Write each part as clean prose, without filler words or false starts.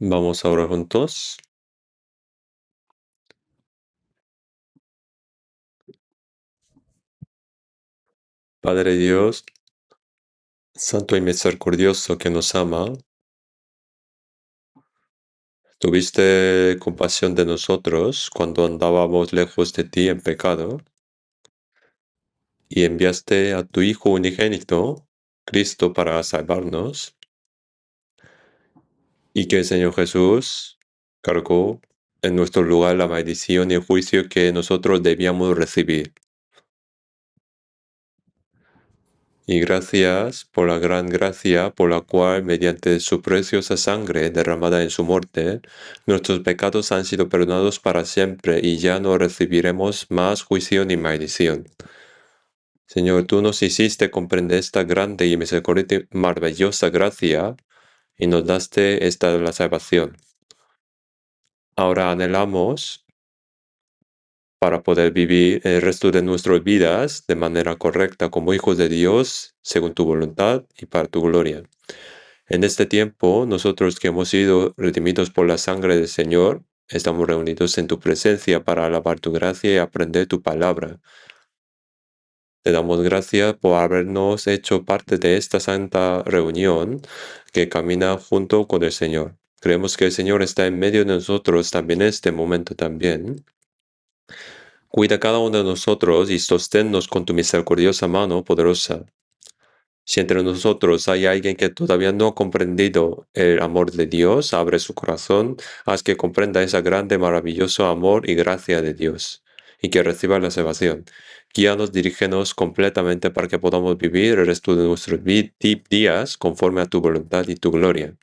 Vamos a orar juntos. Padre Dios, Santo y misericordioso que nos ama, tuviste compasión de nosotros cuando andábamos lejos de ti en pecado y enviaste a tu Hijo unigénito, Cristo, para salvarnos, y que el Señor Jesús cargó en nuestro lugar la maldición y el juicio que nosotros debíamos recibir. Y gracias por la gran gracia por la cual, mediante su preciosa sangre derramada en su muerte, nuestros pecados han sido perdonados para siempre y ya no recibiremos más juicio ni maldición. Señor, tú nos hiciste comprender esta grande y misericordia maravillosa gracia y nos daste esta la salvación. Ahora anhelamos para poder vivir el resto de nuestras vidas de manera correcta como hijos de Dios, según tu voluntad y para tu gloria. En este tiempo, nosotros que hemos sido redimidos por la sangre del Señor, estamos reunidos en tu presencia para alabar tu gracia y aprender tu palabra. Te damos gracias por habernos hecho parte de esta santa reunión que camina junto con el Señor. Creemos que el Señor está en medio de nosotros también en este momento también. Cuida cada uno de nosotros y sosténnos con tu misericordiosa mano poderosa. Si entre nosotros hay alguien que todavía no ha comprendido el amor de Dios, abre su corazón, haz que comprenda ese grande, maravilloso amor y gracia de Dios, y que reciba la salvación. Guíanos, dirígenos completamente para que podamos vivir el resto de nuestros días conforme a tu voluntad y tu gloria.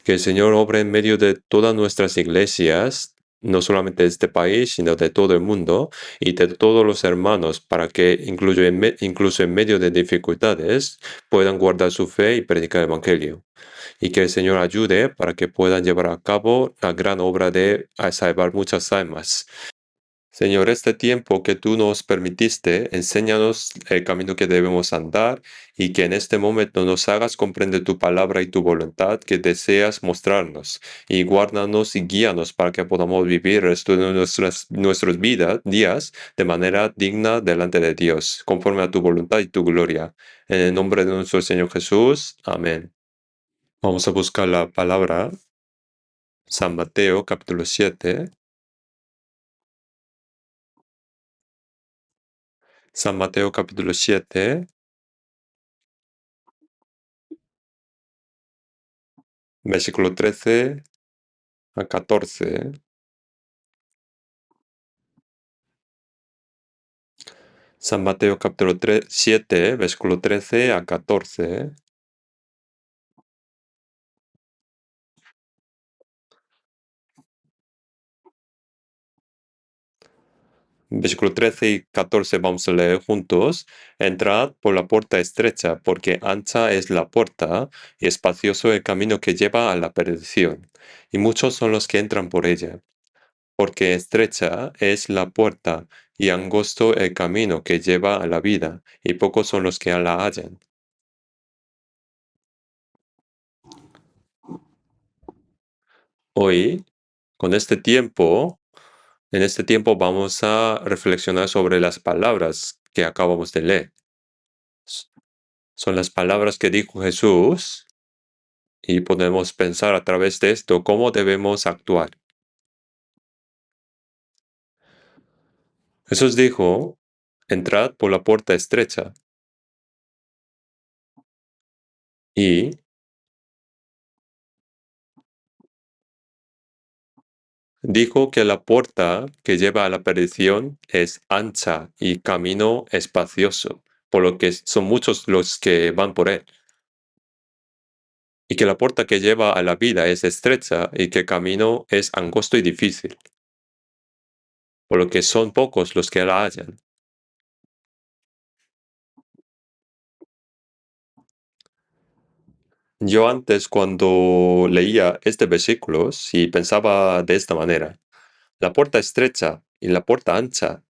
Que el Señor obre en medio de todas nuestras iglesias, no solamente de este país, sino de todo el mundo y de todos los hermanos, para que incluso en medio de dificultades puedan guardar su fe y predicar el Evangelio. Y que el Señor ayude para que puedan llevar a cabo la gran obra de salvar muchas almas. Señor, este tiempo que tú nos permitiste, enséñanos el camino que debemos andar y que en este momento nos hagas comprender tu palabra y tu voluntad que deseas mostrarnos. Y guárdanos y guíanos para que podamos vivir el resto de nuestras vidas, días, de manera digna delante de Dios, conforme a tu voluntad y tu gloria. En el nombre de nuestro Señor Jesús. Amén. Vamos a buscar la palabra. San Mateo, capítulo 7. San Mateo, capítulo 7. Versículo 13 a 14. San Mateo capítulo 7, versículo 13 a 14. Versículo 13 y 14 vamos a leer juntos. Entrad por la puerta estrecha, porque ancha es la puerta y espacioso el camino que lleva a la perdición, y muchos son los que entran por ella. Porque estrecha es la puerta y angosto el camino que lleva a la vida, y pocos son los que la hallan. Hoy, con este tiempo, en este tiempo vamos a reflexionar sobre las palabras que acabamos de leer. Son las palabras que dijo Jesús y podemos pensar a través de esto cómo debemos actuar. Jesús dijo, entrad por la puerta estrecha y dijo que la puerta que lleva a la perdición es ancha y camino espacioso, por lo que son muchos los que van por él. Y que la puerta que lleva a la vida es estrecha y que el camino es angosto y difícil, por lo que son pocos los que la hallan. Yo antes, cuando leía este versículo, sí pensaba de esta manera. La puerta estrecha y la puerta ancha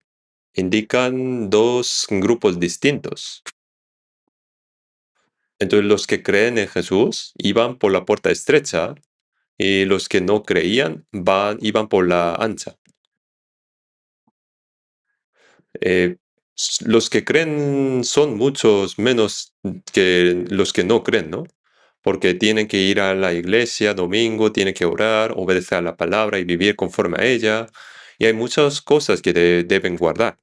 indican dos grupos distintos. Entonces los que creen en Jesús iban por la puerta estrecha y los que no creían iban por la ancha. Eh, los que creen son muchos menos que los que no creen, ¿no? Porque tienen que ir a la iglesia domingo, tienen que orar, obedecer a la palabra y vivir conforme a ella. Y hay muchas cosas que deben guardar,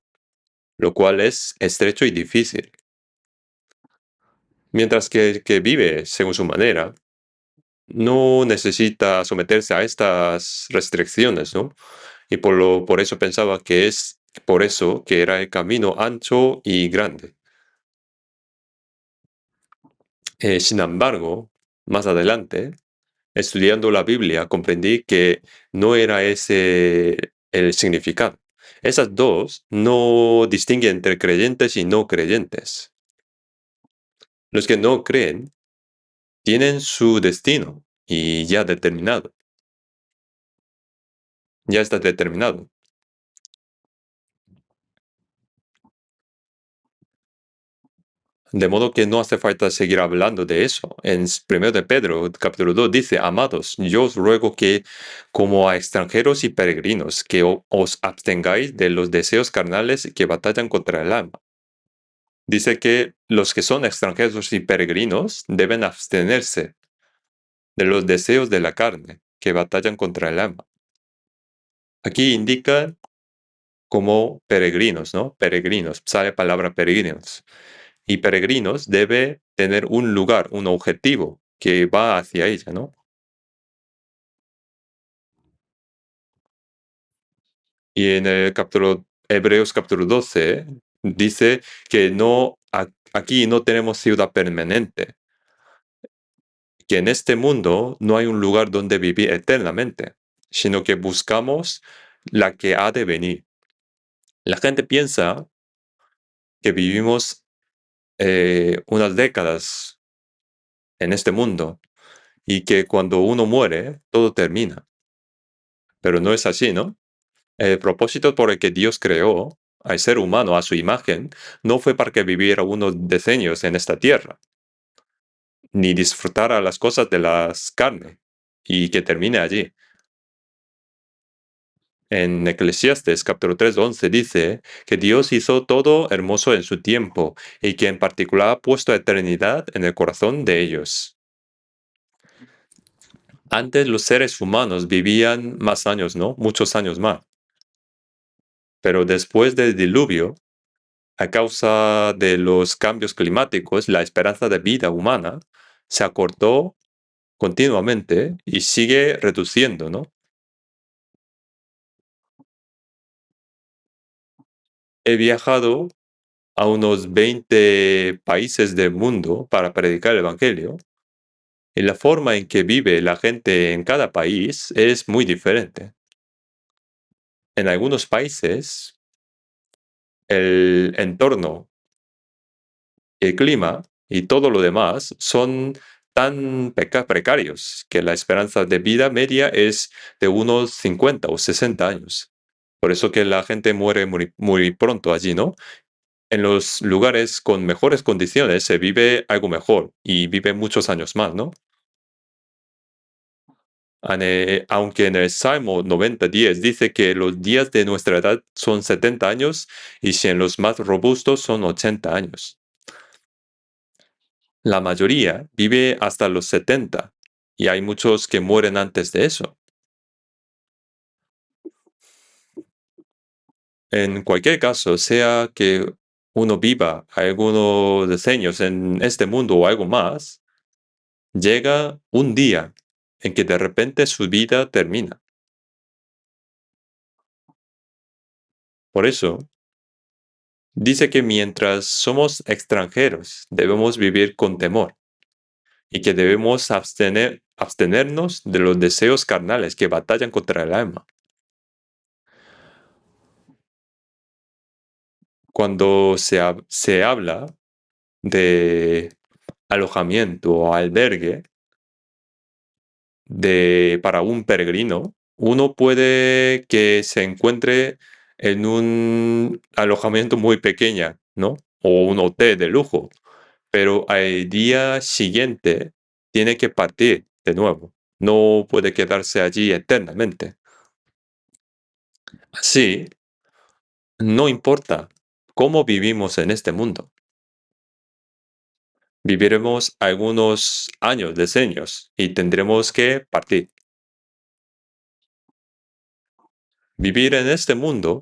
lo cual es estrecho y difícil. Mientras que el que vive según su manera no necesita someterse a estas restricciones, ¿no? Y por eso pensaba que es por eso que era el camino ancho y grande. Sin embargo, más adelante, estudiando la Biblia, comprendí que no era ese el significado. Esas dos no distinguen entre creyentes y no creyentes. Los que no creen tienen su destino y ya determinado, ya está determinado. De modo que no hace falta seguir hablando de eso. En 1 de Pedro, capítulo 2, dice, amados, yo os ruego que, como a extranjeros y peregrinos, que os abstengáis de los deseos carnales que batallan contra el alma. Dice que los que son extranjeros y peregrinos deben abstenerse de los deseos de la carne que batallan contra el alma. Aquí indica como peregrinos, ¿no? Peregrinos, sale palabra peregrinos. Y peregrinos debe tener un lugar, un objetivo que va hacia ella, ¿no? Y en el capítulo Hebreos capítulo 12 dice que aquí no tenemos ciudad permanente, que en este mundo no hay un lugar donde vivir eternamente, sino que buscamos la que ha de venir. La gente piensa que vivimos unas décadas en este mundo y que cuando uno muere, todo termina. Pero no es así, ¿no? El propósito por el que Dios creó al ser humano a su imagen no fue para que viviera unos decenios en esta tierra, ni disfrutara las cosas de las carnes y que termine allí. En Eclesiastes capítulo 3:11 dice que Dios hizo todo hermoso en su tiempo y que en particular ha puesto eternidad en el corazón de ellos. Antes los seres humanos vivían más años, ¿no? Muchos años más. Pero después del diluvio, a causa de los cambios climáticos, la esperanza de vida humana se acortó continuamente y sigue reduciendo, ¿no? He viajado a unos 20 países del mundo para predicar el Evangelio y la forma en que vive la gente en cada país es muy diferente. En algunos países, el entorno, el clima y todo lo demás son tan precarios que la esperanza de vida media es de unos 50 o 60 años. Por eso que la gente muere muy pronto allí, ¿no? En los lugares con mejores condiciones se vive algo mejor y vive muchos años más, ¿no? Aunque en el Salmo 90:10 dice que los días de nuestra edad son 70 años y si en los más robustos son 80 años. La mayoría vive hasta los 70 y hay muchos que mueren antes de eso. En cualquier caso, sea que uno viva algunos decenios en este mundo o algo más, llega un día en que de repente su vida termina. Por eso, dice que mientras somos extranjeros, debemos vivir con temor y que debemos abstenernos de los deseos carnales que batallan contra el alma. Cuando se habla de alojamiento o albergue para un peregrino, uno puede que se encuentre en un alojamiento muy pequeño, ¿no? O un hotel de lujo, pero al día siguiente tiene que partir de nuevo. no puede quedarse allí eternamente. Así, no importa cómo vivimos en este mundo, viviremos algunos años, decenios, y tendremos que partir. Vivir en este mundo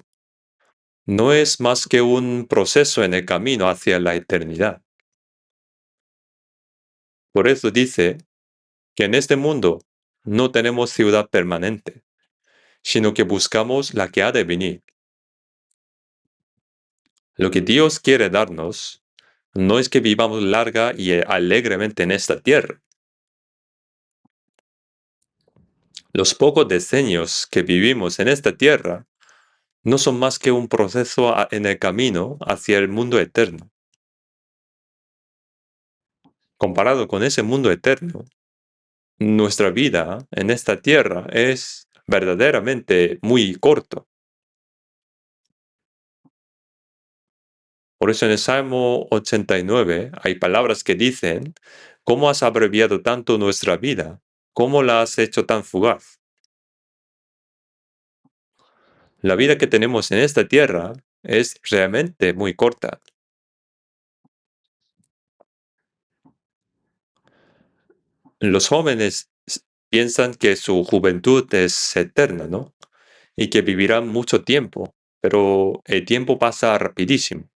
no es más que un proceso en el camino hacia la eternidad. Por eso dice que en este mundo no tenemos ciudad permanente, sino que buscamos la que ha de venir. Lo que Dios quiere darnos no es que vivamos larga y alegremente en esta tierra. Los pocos decenios que vivimos en esta tierra no son más que un proceso en el camino hacia el mundo eterno. Comparado con ese mundo eterno, nuestra vida en esta tierra es verdaderamente muy corto. Por eso en el Salmo 89 hay palabras que dicen, ¿cómo has abreviado tanto nuestra vida? ¿Cómo la has hecho tan fugaz? La vida que tenemos en esta tierra es realmente muy corta. Los jóvenes piensan que su juventud es eterna, ¿no? Y que vivirán mucho tiempo, pero el tiempo pasa rapidísimo.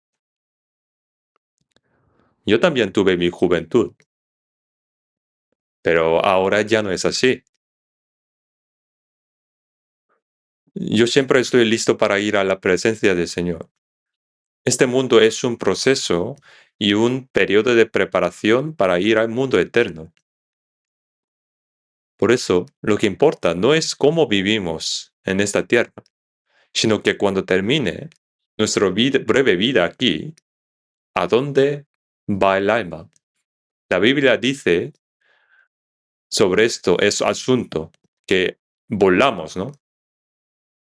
Yo también tuve mi juventud, pero ahora ya no es así. Yo siempre estoy listo para ir a la presencia del Señor. Este mundo es un proceso y un periodo de preparación para ir al mundo eterno. Por eso, lo que importa no es cómo vivimos en esta tierra, sino que cuando termine nuestra breve vida aquí, ¿a dónde va el alma? La Biblia dice sobre esto, es asunto, que volamos, ¿no?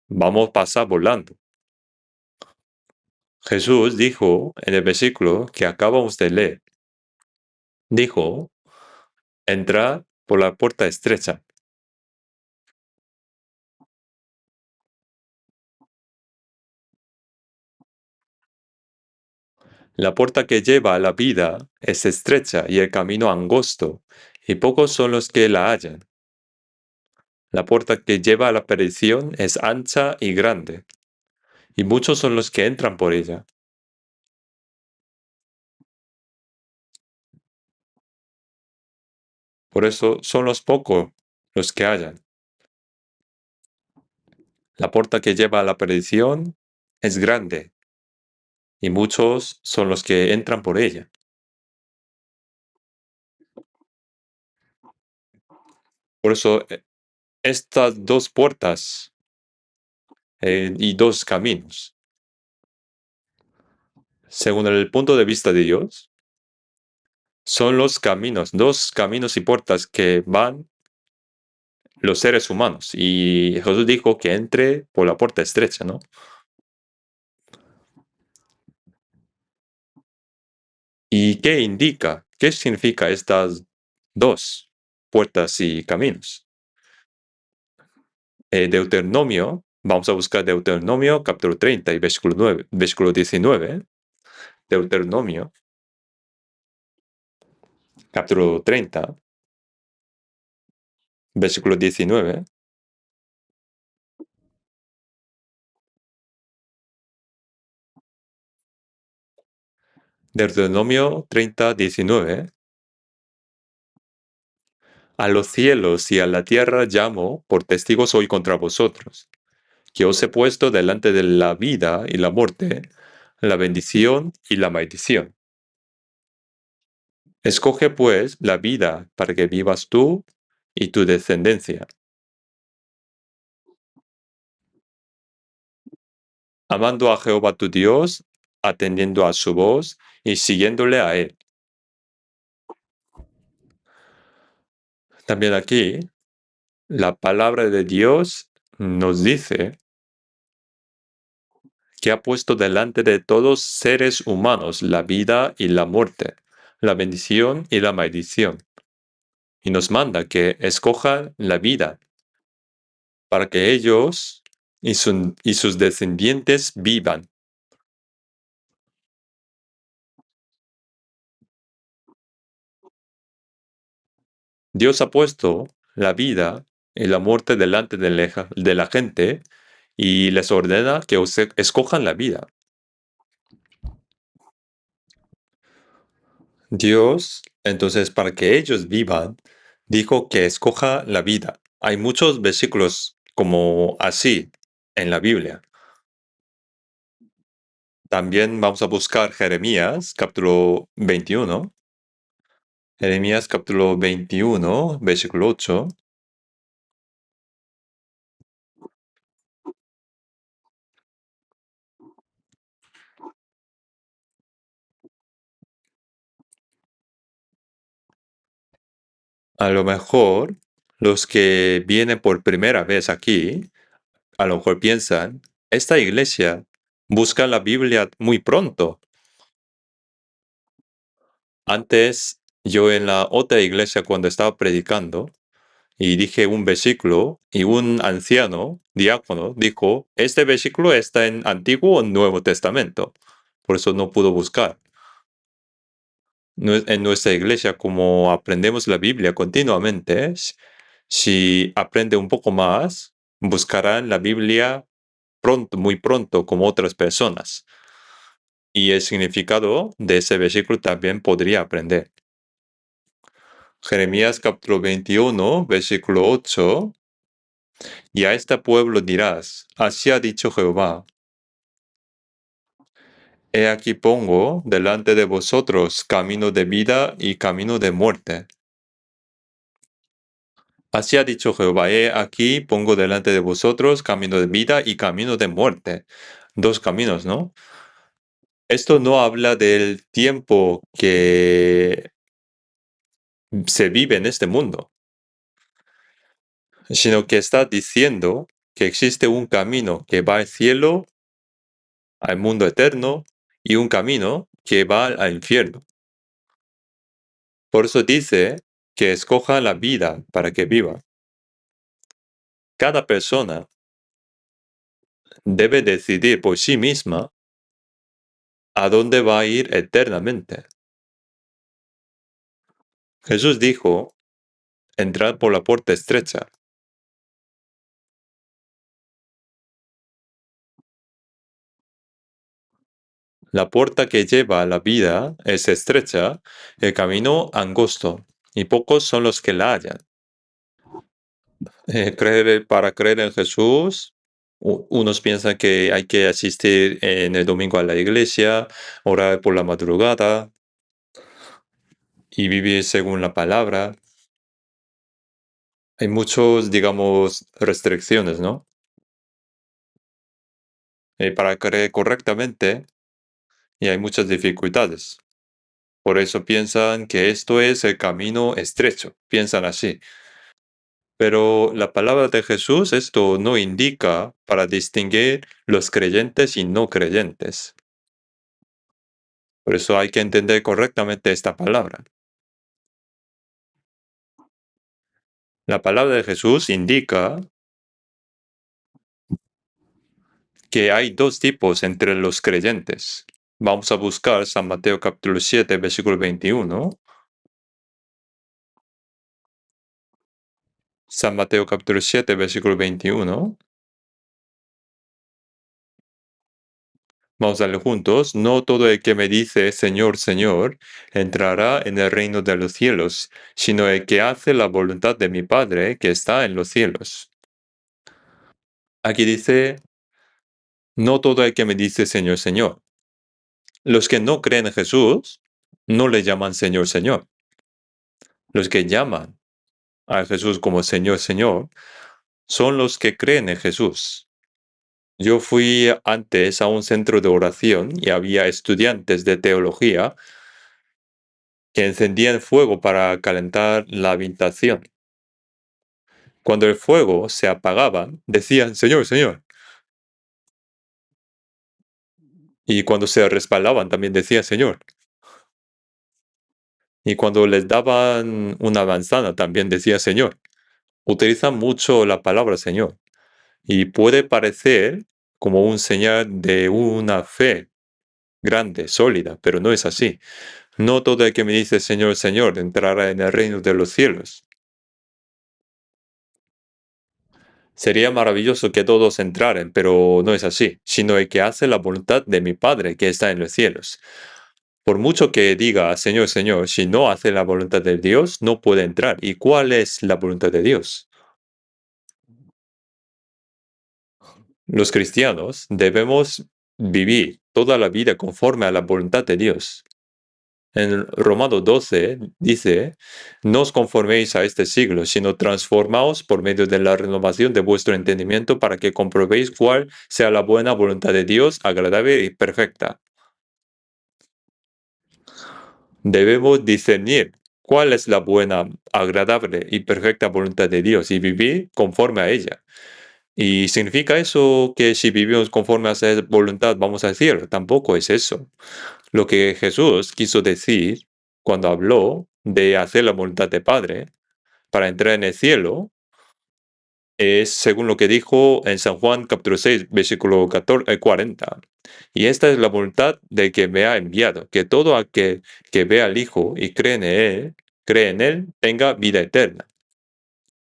Vamos a pasar volando. Jesús dijo en el versículo que acabamos de leer, dijo, entrad por la puerta estrecha. La puerta que lleva a la vida es estrecha y el camino angosto, y pocos son los que la hallan. La puerta que lleva a la perdición es ancha y grande, y muchos son los que entran por ella. Por eso son los pocos los que hallan. La puerta que lleva a la perdición es grande, y muchos son los que entran por ella. Por eso estas dos puertas y dos caminos, según el punto de vista de Dios, son los caminos, dos caminos y puertas que van los seres humanos. Y Jesús dijo que entre por la puerta estrecha, ¿no? ¿Y qué indica? ¿Qué significa estas dos puertas y caminos? Deuteronomio, vamos a buscar Deuteronomio capítulo 30 y versículo 9, versículo 19. Deuteronomio capítulo 30, versículo 19. Deuteronomio 30, 19. A los cielos y a la tierra llamo por testigos hoy contra vosotros, que os he puesto delante de la vida y la muerte, la bendición y la maldición. Escoge pues la vida para que vivas tú y tu descendencia, amando a Jehová tu Dios, atendiendo a su voz y siguiéndole a él. También aquí, la palabra de Dios nos dice que ha puesto delante de todos seres humanos la vida y la muerte, la bendición y la maldición. y nos manda que escojan la vida para que ellos y sus descendientes vivan. Dios ha puesto la vida y la muerte delante de la gente y les ordena que escojan la vida. Dios, entonces, para que ellos vivan, dijo que escoja la vida. Hay muchos versículos como así en la Biblia. También vamos a buscar Jeremías, capítulo 21. Jeremías, capítulo 21, versículo 8. A lo mejor los que vienen por primera vez aquí, a lo mejor piensan, esta iglesia busca la Biblia muy pronto. Antes, yo en la otra iglesia cuando estaba predicando, y dije un versículo, y un anciano, diácono, dijo, este versículo está en Antiguo o Nuevo Testamento. Por eso no pudo buscar. En nuestra iglesia, como aprendemos la Biblia continuamente, si aprende un poco más, buscarán la Biblia pronto, muy pronto, como otras personas. Y el significado de ese versículo también podría aprender. Jeremías capítulo 21, versículo 8. Y a este pueblo dirás, así ha dicho Jehová, he aquí pongo delante de vosotros camino de vida y camino de muerte. Así ha dicho Jehová, he aquí pongo delante de vosotros camino de vida y camino de muerte. Dos caminos, ¿no? Esto no habla del tiempo que se vive en este mundo, sino que está diciendo que existe un camino que va al cielo, al mundo eterno, y un camino que va al infierno. Por eso dice que escoja la vida para que viva. Cada persona debe decidir por sí misma a dónde va a ir eternamente. Jesús dijo, entrad por la puerta estrecha. La puerta que lleva a la vida es estrecha, el camino angosto, y pocos son los que la hallan. Para creer en Jesús, unos piensan que hay que asistir en el domingo a la iglesia, orar por la madrugada y vivir según la palabra. Hay muchos, digamos, restricciones, ¿no? Para creer correctamente y hay muchas dificultades. Por eso piensan que esto es el camino estrecho, piensan así. Pero la palabra de Jesús esto no indica para distinguir los creyentes y no creyentes. Por eso hay que entender correctamente esta palabra. La palabra de Jesús indica que hay dos tipos entre los creyentes. Vamos a buscar San Mateo capítulo 7, versículo 21. San Mateo capítulo 7, versículo 21. Vamos a leer juntos. No todo el que me dice Señor, Señor, entrará en el reino de los cielos, sino el que hace la voluntad de mi Padre que está en los cielos. Aquí dice, no todo el que me dice Señor, Señor. Los que no creen en Jesús no le llaman Señor, Señor. Los que llaman a Jesús como Señor, Señor, son los que creen en Jesús. Yo fui antes a un centro de oración y había estudiantes de teología que encendían fuego para calentar la habitación. Cuando el fuego se apagaba, decían, Señor, Señor. Y cuando se respaldaban, también decían, Señor. Y cuando les daban una manzana, también decía Señor. Utilizan mucho la palabra Señor. Y puede parecer como un señal de una fe grande, sólida, pero no es así. No todo el que me dice Señor, Señor entrará en el reino de los cielos. Sería maravilloso que todos entraran, pero no es así, sino el que hace la voluntad de mi Padre que está en los cielos. Por mucho que diga Señor, Señor, si no hace la voluntad de Dios, no puede entrar. ¿Y cuál es la voluntad de Dios? Los cristianos debemos vivir toda la vida conforme a la voluntad de Dios. En Romano 12 dice, no os conforméis a este siglo, sino transformaos por medio de la renovación de vuestro entendimiento para que comprobéis cuál sea la buena voluntad de Dios, agradable y perfecta. Debemos discernir cuál es la buena, agradable y perfecta voluntad de Dios y vivir conforme a ella. ¿Y significa eso que si vivimos conforme a esa voluntad vamos al cielo? Tampoco es eso. Lo que Jesús quiso decir cuando habló de hacer la voluntad del Padre para entrar en el cielo es según lo que dijo en San Juan capítulo 6, versículo 40. Y esta es la voluntad del que me ha enviado, que todo aquel que ve al Hijo y cree en él, tenga vida eterna.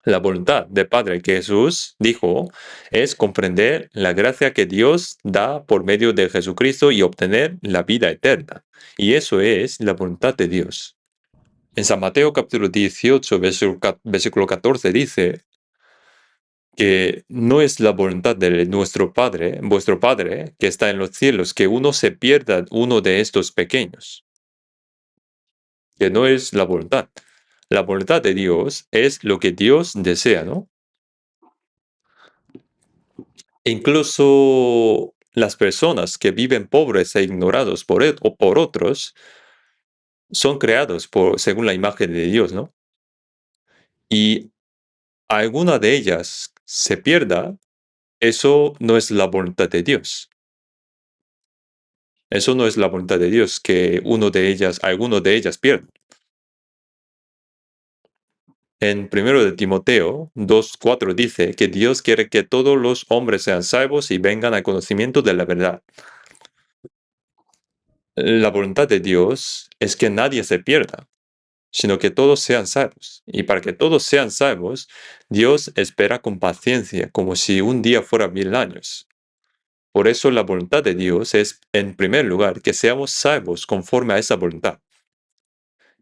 La voluntad del Padre que Jesús dijo es comprender la gracia que Dios da por medio de Jesucristo y obtener la vida eterna. Y eso es la voluntad de Dios. En San Mateo capítulo 18, versículo 14 dice que no es la voluntad de nuestro Padre, vuestro Padre, que está en los cielos, que uno se pierda uno de estos pequeños, que no es la voluntad. La voluntad de Dios es lo que Dios desea, ¿no? E incluso las personas que viven pobres e ignorados o por otros son creados según la imagen de Dios, ¿no? Y alguna de ellas se pierda, eso no es la voluntad de Dios. Eso no es la voluntad de Dios, que alguno de ellas pierda. En 1 de Timoteo 2:4 dice que Dios quiere que todos los hombres sean salvos y vengan al conocimiento de la verdad. La voluntad de Dios es que nadie se pierda, sino que todos sean salvos. Y para que todos sean salvos, Dios espera con paciencia, como si un día fuera 1000 años. Por eso la voluntad de Dios es, en primer lugar, que seamos salvos conforme a esa voluntad.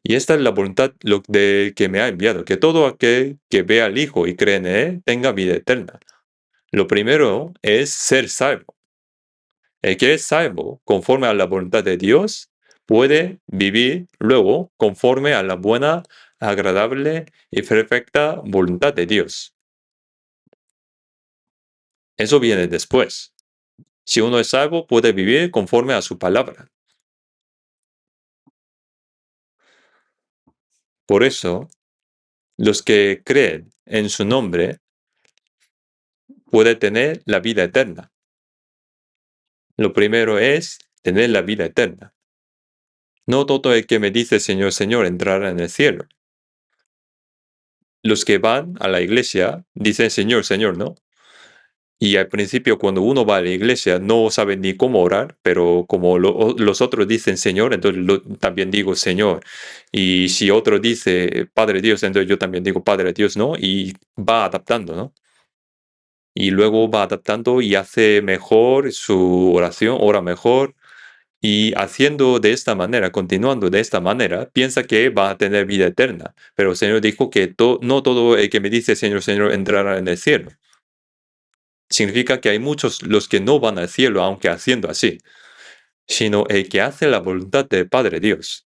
Y esta es la voluntad de que me ha enviado, que todo aquel que vea al Hijo y cree en Él tenga vida eterna. Lo primero es ser salvo. El que es salvo conforme a la voluntad de Dios puede vivir luego conforme a la buena, agradable y perfecta voluntad de Dios. Eso viene después. Si uno es salvo, puede vivir conforme a su palabra. Por eso, los que creen en su nombre pueden tener la vida eterna. Lo primero es tener la vida eterna. No todo el que me dice Señor, Señor entrará en el cielo. Los que van a la iglesia dicen Señor, Señor, ¿no? Y al principio cuando uno va a la iglesia no sabe ni cómo orar, pero como los otros dicen Señor, entonces también digo Señor. Y si otro dice Padre Dios, entonces yo también digo Padre Dios, ¿no? Y va adaptando, ¿no? Y luego va adaptando y hace mejor su oración, ora mejor. Y haciendo de esta manera, continuando de esta manera, piensa que va a tener vida eterna. Pero el Señor dijo que no todo el que me dice Señor, Señor entrará en el cielo. Significa que hay muchos los que no van al cielo, aunque haciendo así, sino el que hace la voluntad del Padre Dios.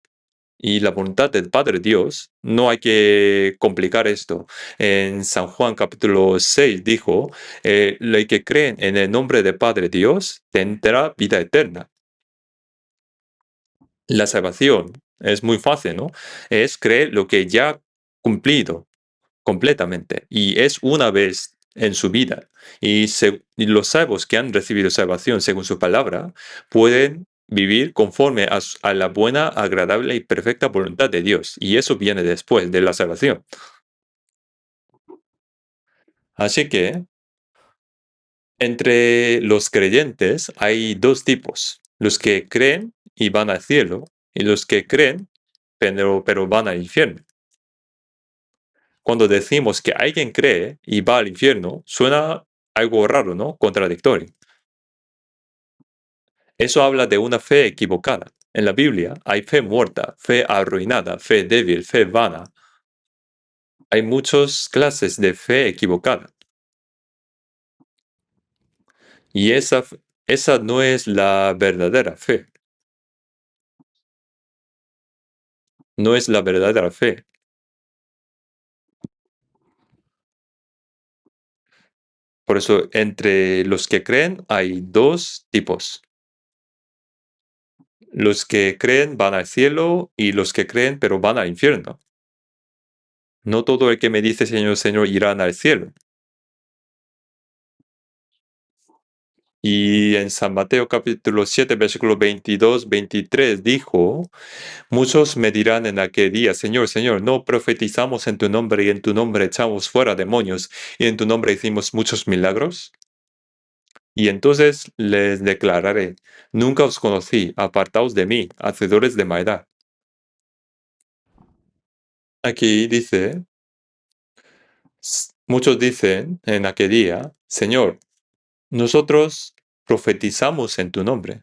Y la voluntad del Padre Dios, no hay que complicar esto. En San Juan capítulo 6 dijo, el que cree en el nombre del Padre Dios tendrá vida eterna. La salvación es muy fácil, ¿no? Es creer lo que ya ha cumplido completamente y es una vez en su vida. Y los salvos que han recibido salvación según su palabra pueden vivir conforme a la buena, agradable y perfecta voluntad de Dios. Y eso viene después de la salvación. Así que entre los creyentes hay dos tipos, los que creen y van al cielo y los que creen pero van al infierno. Cuando decimos que alguien cree y va al infierno, suena algo raro, ¿no? Contradictorio. Eso habla de una fe equivocada. En la Biblia hay fe muerta, fe arruinada, fe débil, fe vana. Hay muchas clases de fe equivocada. Y esa no es la verdadera fe. No es la verdadera fe. Por eso, entre los que creen hay dos tipos. Los que creen van al cielo y los que creen pero van al infierno. No todo el que me dice Señor, Señor irán al cielo. Y en San Mateo capítulo 7, versículo 22, 23 dijo, muchos me dirán en aquel día, Señor, Señor, no profetizamos en tu nombre y en tu nombre echamos fuera demonios y en tu nombre hicimos muchos milagros. Y entonces les declararé, nunca os conocí, apartaos de mí, hacedores de maldad. Aquí dice, muchos dicen en aquel día, Señor, nosotros profetizamos en tu nombre.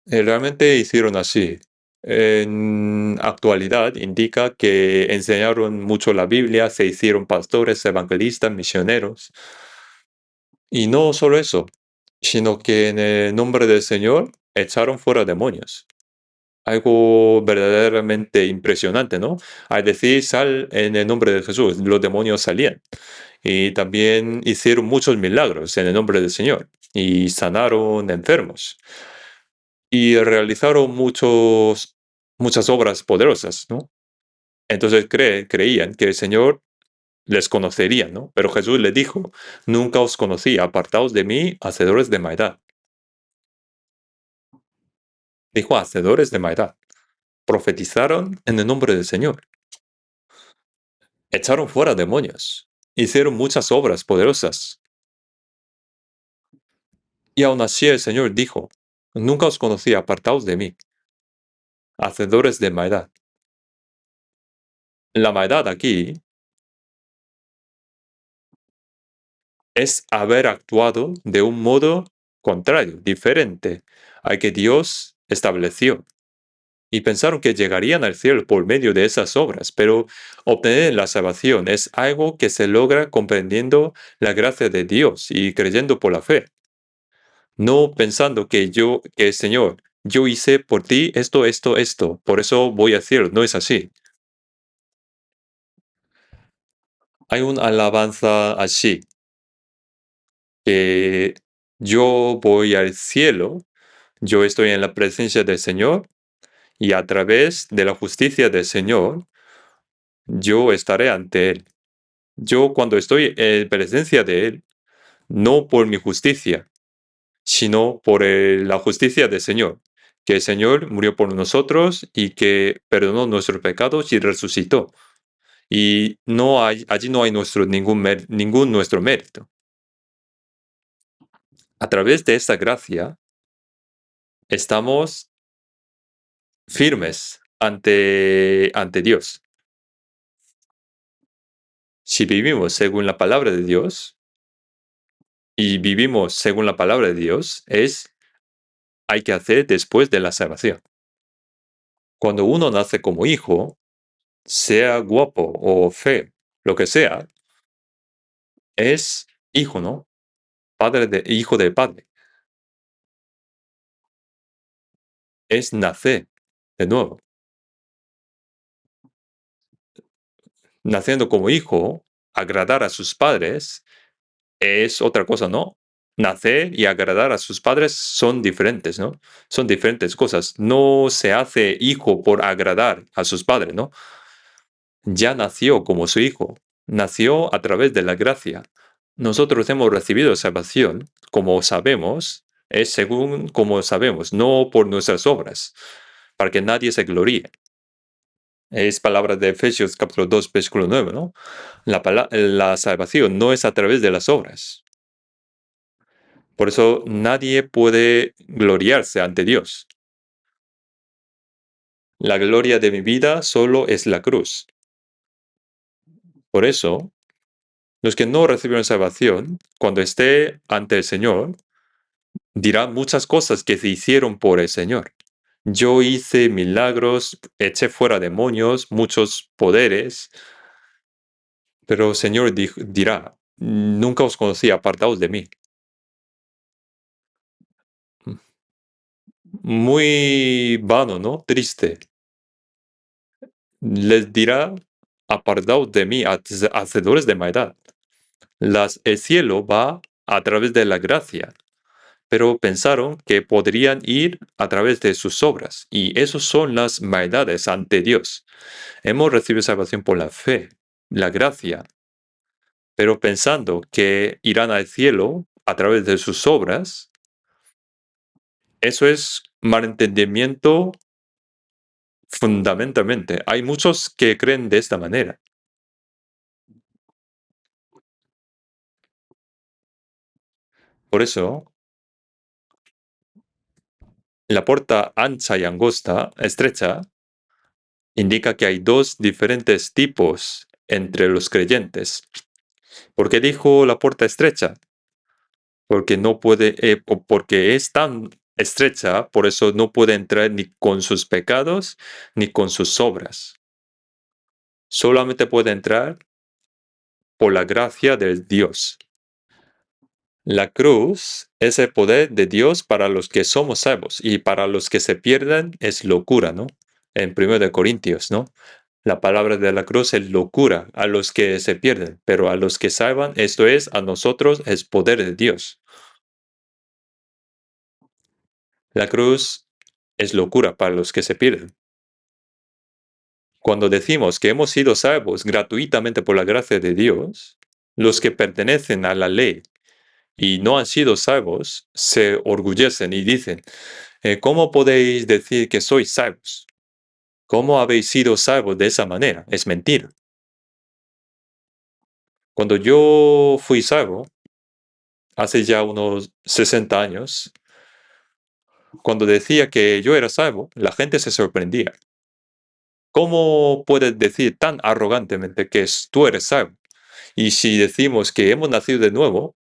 Realmente hicieron así. En actualidad indica que enseñaron mucho la Biblia, se hicieron pastores, evangelistas, misioneros. Y no solo eso, sino que en el nombre del Señor echaron fuera demonios. Algo verdaderamente impresionante, ¿no? Al decir sal en el nombre de Jesús, los demonios salían. Y también hicieron muchos milagros en el nombre del Señor y sanaron enfermos y realizaron muchas obras poderosas, ¿no? Entonces creían que el Señor les conocería, ¿no? Pero Jesús les dijo, nunca os conocí, apartaos de mí, hacedores de maldad. Dijo, hacedores de maldad. Profetizaron en el nombre del Señor. Echaron fuera demonios. Hicieron muchas obras poderosas. Y aún así el Señor dijo, nunca os conocí, apartaos de mí, hacedores de maldad. La maldad aquí es haber actuado de un modo contrario, diferente al que Dios estableció. Y pensaron que llegarían al cielo por medio de esas obras, pero obtener la salvación es algo que se logra comprendiendo la gracia de Dios y creyendo por la fe. No pensando que Señor, yo hice por ti esto, esto, esto, por eso voy al cielo. No es así. Hay una alabanza así, que yo voy al cielo, yo estoy en la presencia del Señor y a través de la justicia del Señor, yo estaré ante Él. Yo cuando estoy en presencia de Él, no por mi justicia, sino por la justicia del Señor, que el Señor murió por nosotros y que perdonó nuestros pecados y resucitó. Y allí no hay ningún nuestro mérito. A través de esta gracia estamos firmes ante Dios. Si vivimos según la palabra de Dios y vivimos según la palabra de Dios, hay que hacer después de la salvación. Cuando uno nace como hijo, sea guapo o feo, lo que sea, es hijo, ¿no? Hijo de padre. Es nacer de nuevo. Naciendo como hijo, agradar a sus padres es otra cosa, ¿no? Nacer y agradar a sus padres son diferentes, ¿no? Son diferentes cosas. No se hace hijo por agradar a sus padres, ¿no? Ya nació como su hijo. Nació a través de la gracia. Nosotros hemos recibido salvación, como sabemos, es según como sabemos, no por nuestras obras, para que nadie se gloríe. Es palabra de Efesios capítulo 2, versículo 9, ¿no? La salvación no es a través de las obras. Por eso nadie puede gloriarse ante Dios. La gloria de mi vida solo es la cruz. Por eso, los que no recibieron salvación, cuando esté ante el Señor, dirán muchas cosas que se hicieron por el Señor. Yo hice milagros, eché fuera demonios, muchos poderes, pero el Señor dirá, nunca os conocí, apartaos de mí. Muy vano, ¿no? Triste. Les dirá, apartaos de mí, hacedores de maldad. El cielo va a través de la gracia, pero pensaron que podrían ir a través de sus obras, y esas son las maldades ante Dios. Hemos recibido salvación por la fe, la gracia, pero pensando que irán al cielo a través de sus obras, eso es malentendimiento fundamentalmente. Hay muchos que creen de esta manera. Por eso, la puerta ancha y angosta, estrecha, indica que hay dos diferentes tipos entre los creyentes. ¿Por qué dijo la puerta estrecha? Porque no puede, porque es tan estrecha, por eso no puede entrar ni con sus pecados ni con sus obras. Solamente puede entrar por la gracia de Dios. La cruz es el poder de Dios para los que somos salvos y para los que se pierden es locura, ¿no? En 1 Corintios, ¿no? La palabra de la cruz es locura a los que se pierden, pero a los que salvan, esto es, a nosotros es poder de Dios. La cruz es locura para los que se pierden. Cuando decimos que hemos sido salvos gratuitamente por la gracia de Dios, los que pertenecen a la ley y no han sido salvos se orgullecen y dicen, ¿cómo podéis decir que sois salvos? ¿Cómo habéis sido salvos de esa manera? Es mentira. Cuando yo fui salvo, hace ya unos 60 años, cuando decía que yo era salvo, la gente se sorprendía. ¿Cómo puedes decir tan arrogantemente que tú eres salvo? Y si decimos que hemos nacido de nuevo,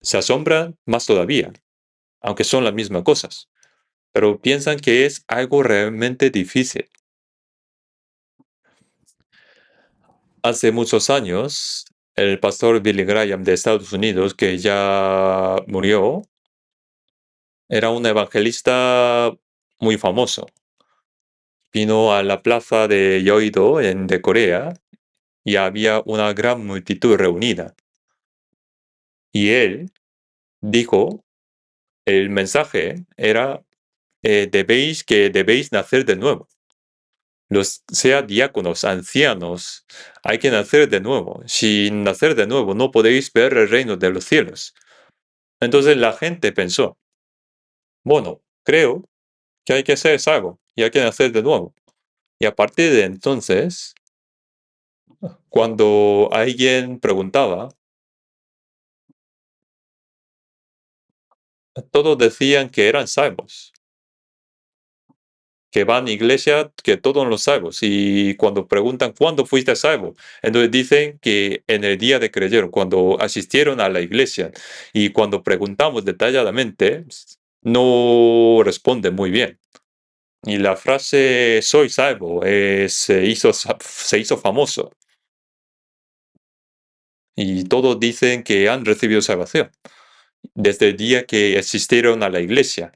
se asombran más todavía, aunque son las mismas cosas. Pero piensan que es algo realmente difícil. Hace muchos años, el pastor Billy Graham de Estados Unidos, que ya murió, era un evangelista muy famoso. Vino a la plaza de Yeouido de Corea y había una gran multitud reunida. Y él dijo, el mensaje era, debéis nacer de nuevo. Sea diáconos, ancianos, hay que nacer de nuevo. Sin nacer de nuevo no podéis ver el reino de los cielos. Entonces la gente pensó, bueno, creo que hay que ser salvo y hay que nacer de nuevo. Y a partir de entonces, cuando alguien preguntaba, todos decían que eran salvos, que van a iglesia, que todos los salvos. Y cuando preguntan, ¿cuándo fuiste salvo? Entonces dicen que en el día de creyeron, cuando asistieron a la iglesia. Y cuando preguntamos detalladamente, no responden muy bien. Y la frase soy salvo se hizo famoso. Y todos dicen que han recibido salvación desde el día que asistieron a la iglesia.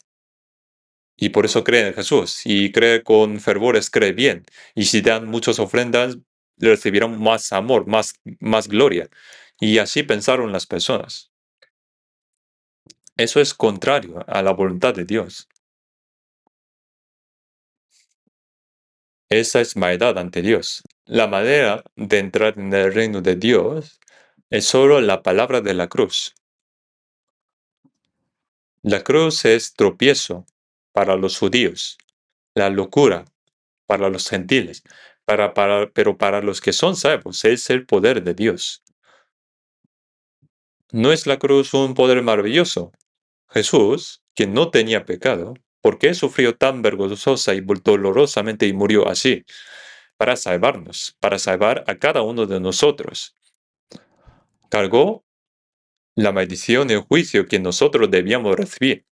Y por eso creen en Jesús. Y creer con fervor es creer bien. Y si dan muchas ofrendas, recibirán más amor, más gloria. Y así pensaron las personas. Eso es contrario a la voluntad de Dios. Esa es maldad ante Dios. La manera de entrar en el reino de Dios es solo la palabra de la cruz. La cruz es tropiezo para los judíos, la locura para los gentiles, pero para los que son salvos es el poder de Dios. ¿No es la cruz un poder maravilloso? Jesús, quien no tenía pecado, ¿por qué sufrió tan vergonzosa y dolorosamente y murió así? Para salvarnos, para salvar a cada uno de nosotros. Cargó la maldición y el juicio que nosotros debíamos recibir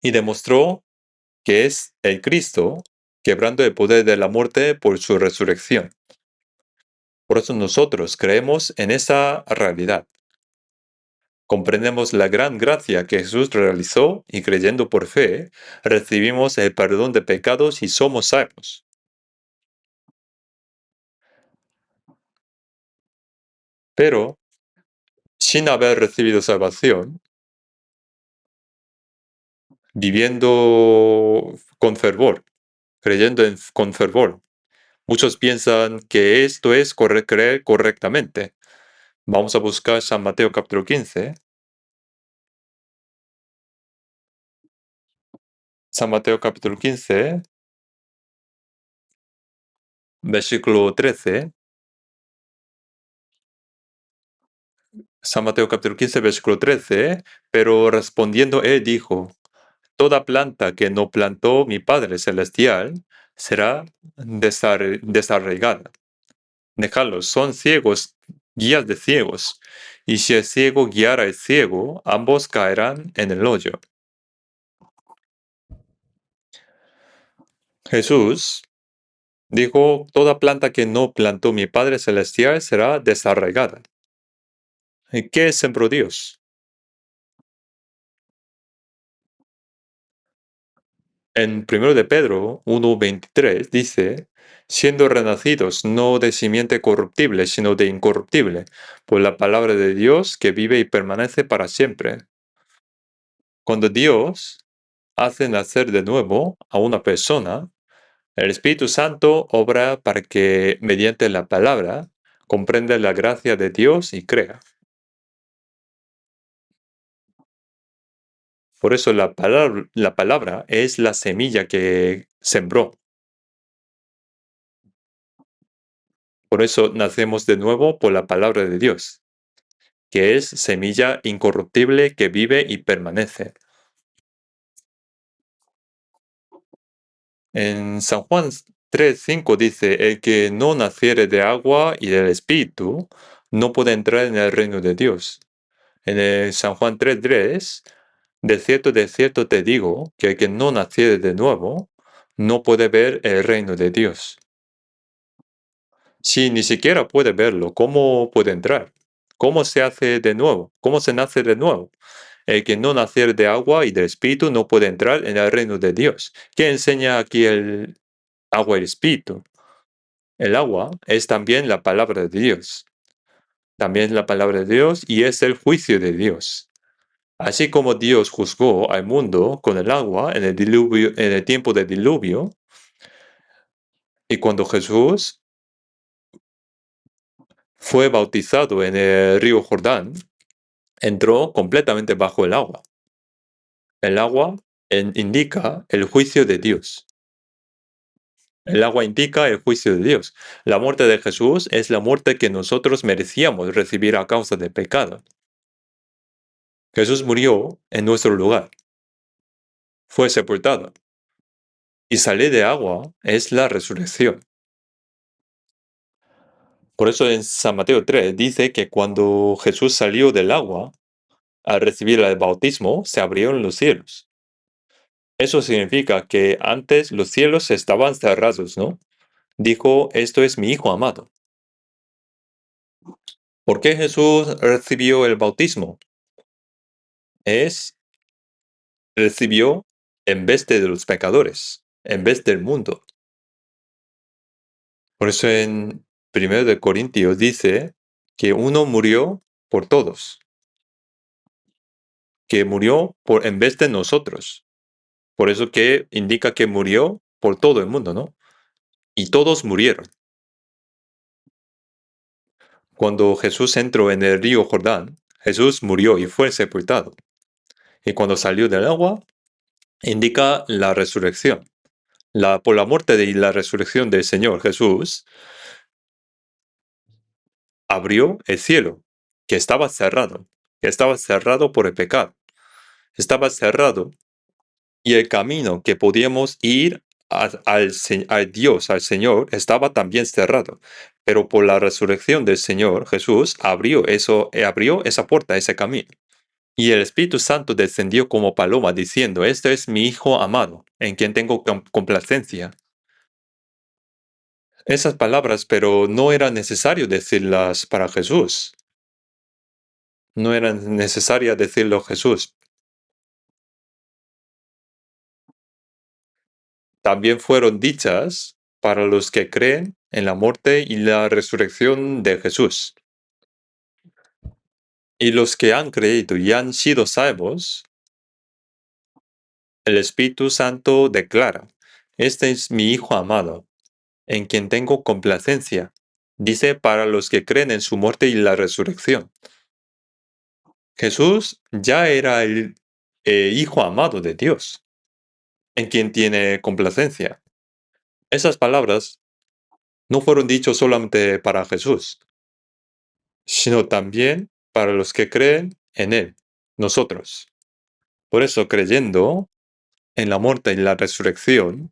y demostró que es el Cristo, quebrando el poder de la muerte por su resurrección. Por eso nosotros creemos en esa realidad. Comprendemos la gran gracia que Jesús realizó y creyendo por fe, recibimos el perdón de pecados y somos salvos. Pero, sin haber recibido salvación, viviendo con fervor, con fervor, muchos piensan que esto es creer correctamente. Vamos a buscar San Mateo capítulo 15. San Mateo capítulo 15, versículo 13. San Mateo capítulo 15, versículo 13. Pero respondiendo él dijo, toda planta que no plantó mi Padre Celestial será desarraigada. Dejadlos, son ciegos, guías de ciegos. Y si el ciego guiara al ciego, ambos caerán en el hoyo. Jesús dijo, toda planta que no plantó mi Padre Celestial será desarraigada. ¿Y qué sembró Dios? En 1 de Pedro 1:23 dice, siendo renacidos no de simiente corruptible, sino de incorruptible, por la palabra de Dios que vive y permanece para siempre. Cuando Dios hace nacer de nuevo a una persona, el Espíritu Santo obra para que, mediante la palabra, comprenda la gracia de Dios y crea. Por eso la palabra es la semilla que sembró. Por eso nacemos de nuevo por la palabra de Dios, que es semilla incorruptible que vive y permanece. En San Juan 3:5 dice, el que no naciere de agua y del Espíritu no puede entrar en el reino de Dios. En el San Juan 3:3, de cierto te digo, que el que no naciere de nuevo no puede ver el reino de Dios. Si ni siquiera puede verlo, ¿cómo puede entrar? ¿Cómo se hace de nuevo? ¿Cómo se nace de nuevo? El que no naciere de agua y del Espíritu no puede entrar en el reino de Dios. ¿Qué enseña aquí el agua y el Espíritu? El agua es también la palabra de Dios. También es la palabra de Dios y es el juicio de Dios. Así como Dios juzgó al mundo con el agua en el diluvio, en el tiempo del diluvio, y cuando Jesús fue bautizado en el río Jordán, entró completamente bajo el agua. El agua indica el juicio de Dios. El agua indica el juicio de Dios. La muerte de Jesús es la muerte que nosotros merecíamos recibir a causa del pecado. Jesús murió en nuestro lugar. Fue sepultado. Y salir de agua es la resurrección. Por eso en San Mateo 3 dice que cuando Jesús salió del agua, al recibir el bautismo, se abrieron los cielos. Eso significa que antes los cielos estaban cerrados, ¿no? Dijo, esto es mi Hijo amado. ¿Por qué Jesús recibió el bautismo? Recibió en vez de los pecadores, en vez del mundo. Por eso en 1 de Corintios dice que uno murió por todos, que murió en vez de nosotros. Por eso que indica que murió por todo el mundo, ¿no? Y todos murieron. Cuando Jesús entró en el río Jordán, Jesús murió y fue sepultado. Y cuando salió del agua, indica la resurrección. Por la muerte y la resurrección del Señor Jesús, abrió el cielo, que estaba cerrado por el pecado. Estaba cerrado y el camino que podíamos ir al Dios, al Señor, estaba también cerrado. Pero por la resurrección del Señor Jesús abrió esa puerta, ese camino. Y el Espíritu Santo descendió como paloma diciendo, este es mi Hijo amado, en quien tengo complacencia. Esas palabras, pero no era necesario decirlas para Jesús. No era necesaria decirlo Jesús. También fueron dichas para los que creen en la muerte y la resurrección de Jesús. Y los que han creído y han sido salvos, el Espíritu Santo declara, este es mi Hijo amado, en quien tengo complacencia. Dice para los que creen en su muerte y la resurrección. Jesús ya era el Hijo amado de Dios, en quien tiene complacencia. Esas palabras no fueron dichas solamente para Jesús, sino también para los que creen en Él, nosotros. Por eso, creyendo en la muerte y la resurrección,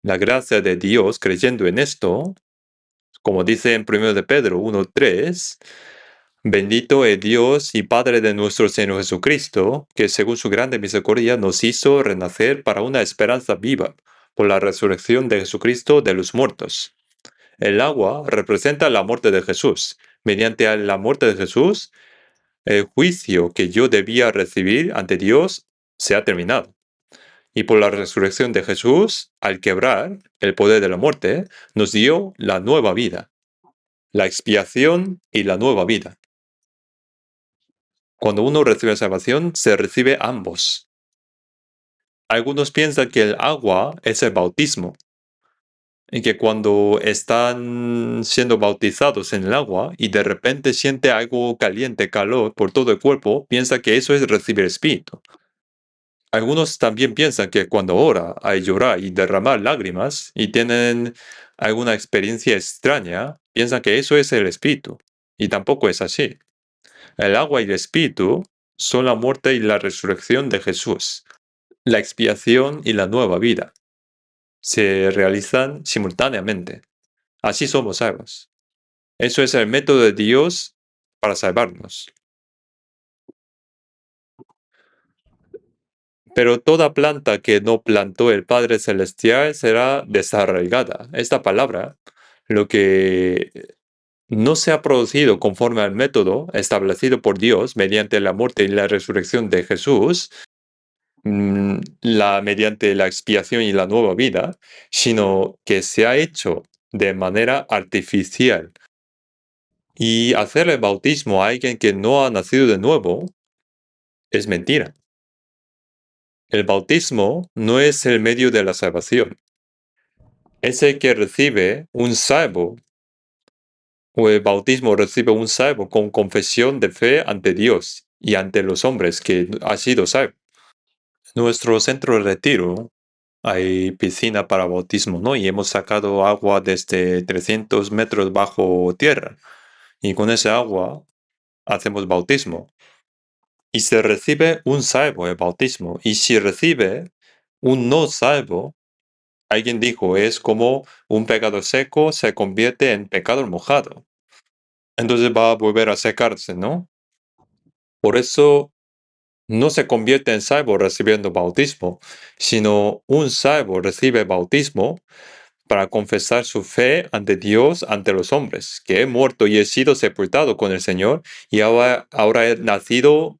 la gracia de Dios, creyendo en esto, como dice en 1 de Pedro 1:3, bendito es Dios y Padre de nuestro Señor Jesucristo, que según su grande misericordia nos hizo renacer para una esperanza viva por la resurrección de Jesucristo de los muertos. El agua representa la muerte de Jesús. Mediante la muerte de Jesús, el juicio que yo debía recibir ante Dios se ha terminado. Y por la resurrección de Jesús, al quebrar el poder de la muerte, nos dio la nueva vida, la expiación y la nueva vida. Cuando uno recibe salvación, se recibe ambos. Algunos piensan que el agua es el bautismo, y que cuando están siendo bautizados en el agua y de repente siente algo caliente, calor por todo el cuerpo, piensa que eso es recibir espíritu. Algunos también piensan que cuando ora hay llorar y derramar lágrimas y tienen alguna experiencia extraña, piensan que eso es el espíritu. Y tampoco es así. El agua y el espíritu son la muerte y la resurrección de Jesús, la expiación y la nueva vida. Se realizan simultáneamente. Así somos salvos. Eso es el método de Dios para salvarnos. Pero toda planta que no plantó el Padre Celestial será desarraigada. Esta palabra, lo que no se ha producido conforme al método establecido por Dios mediante la muerte y la resurrección de Jesús, mediante la expiación y la nueva vida, sino que se ha hecho de manera artificial. Y hacer el bautismo a alguien que no ha nacido de nuevo es mentira. El bautismo no es el medio de la salvación. Es el que recibe un salvo, o el bautismo recibe un salvo con confesión de fe ante Dios y ante los hombres que ha sido salvo. Nuestro centro de retiro hay piscina para bautismo, ¿no? Y hemos sacado agua desde 300 metros bajo tierra. Y con ese agua hacemos bautismo. Y se recibe un salvo el bautismo. Y si recibe un no salvo, alguien dijo, es como un pecado seco se convierte en pecado mojado. Entonces va a volver a secarse, ¿no? Por eso no se convierte en salvo recibiendo bautismo, sino un salvo recibe bautismo para confesar su fe ante Dios, ante los hombres, que he muerto y he sido sepultado con el Señor y ahora he nacido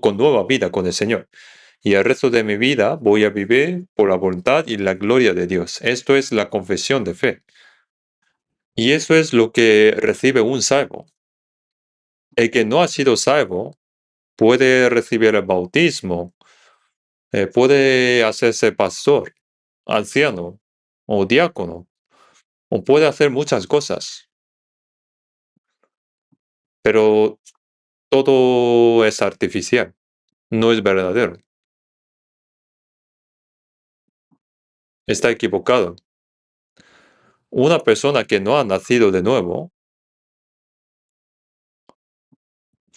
con nueva vida con el Señor. Y el resto de mi vida voy a vivir por la voluntad y la gloria de Dios. Esto es la confesión de fe. Y eso es lo que recibe un salvo. El que no ha sido salvo puede recibir el bautismo, puede hacerse pastor, anciano o diácono, o puede hacer muchas cosas, pero todo es artificial, no es verdadero. Está equivocado. Una persona que no ha nacido de nuevo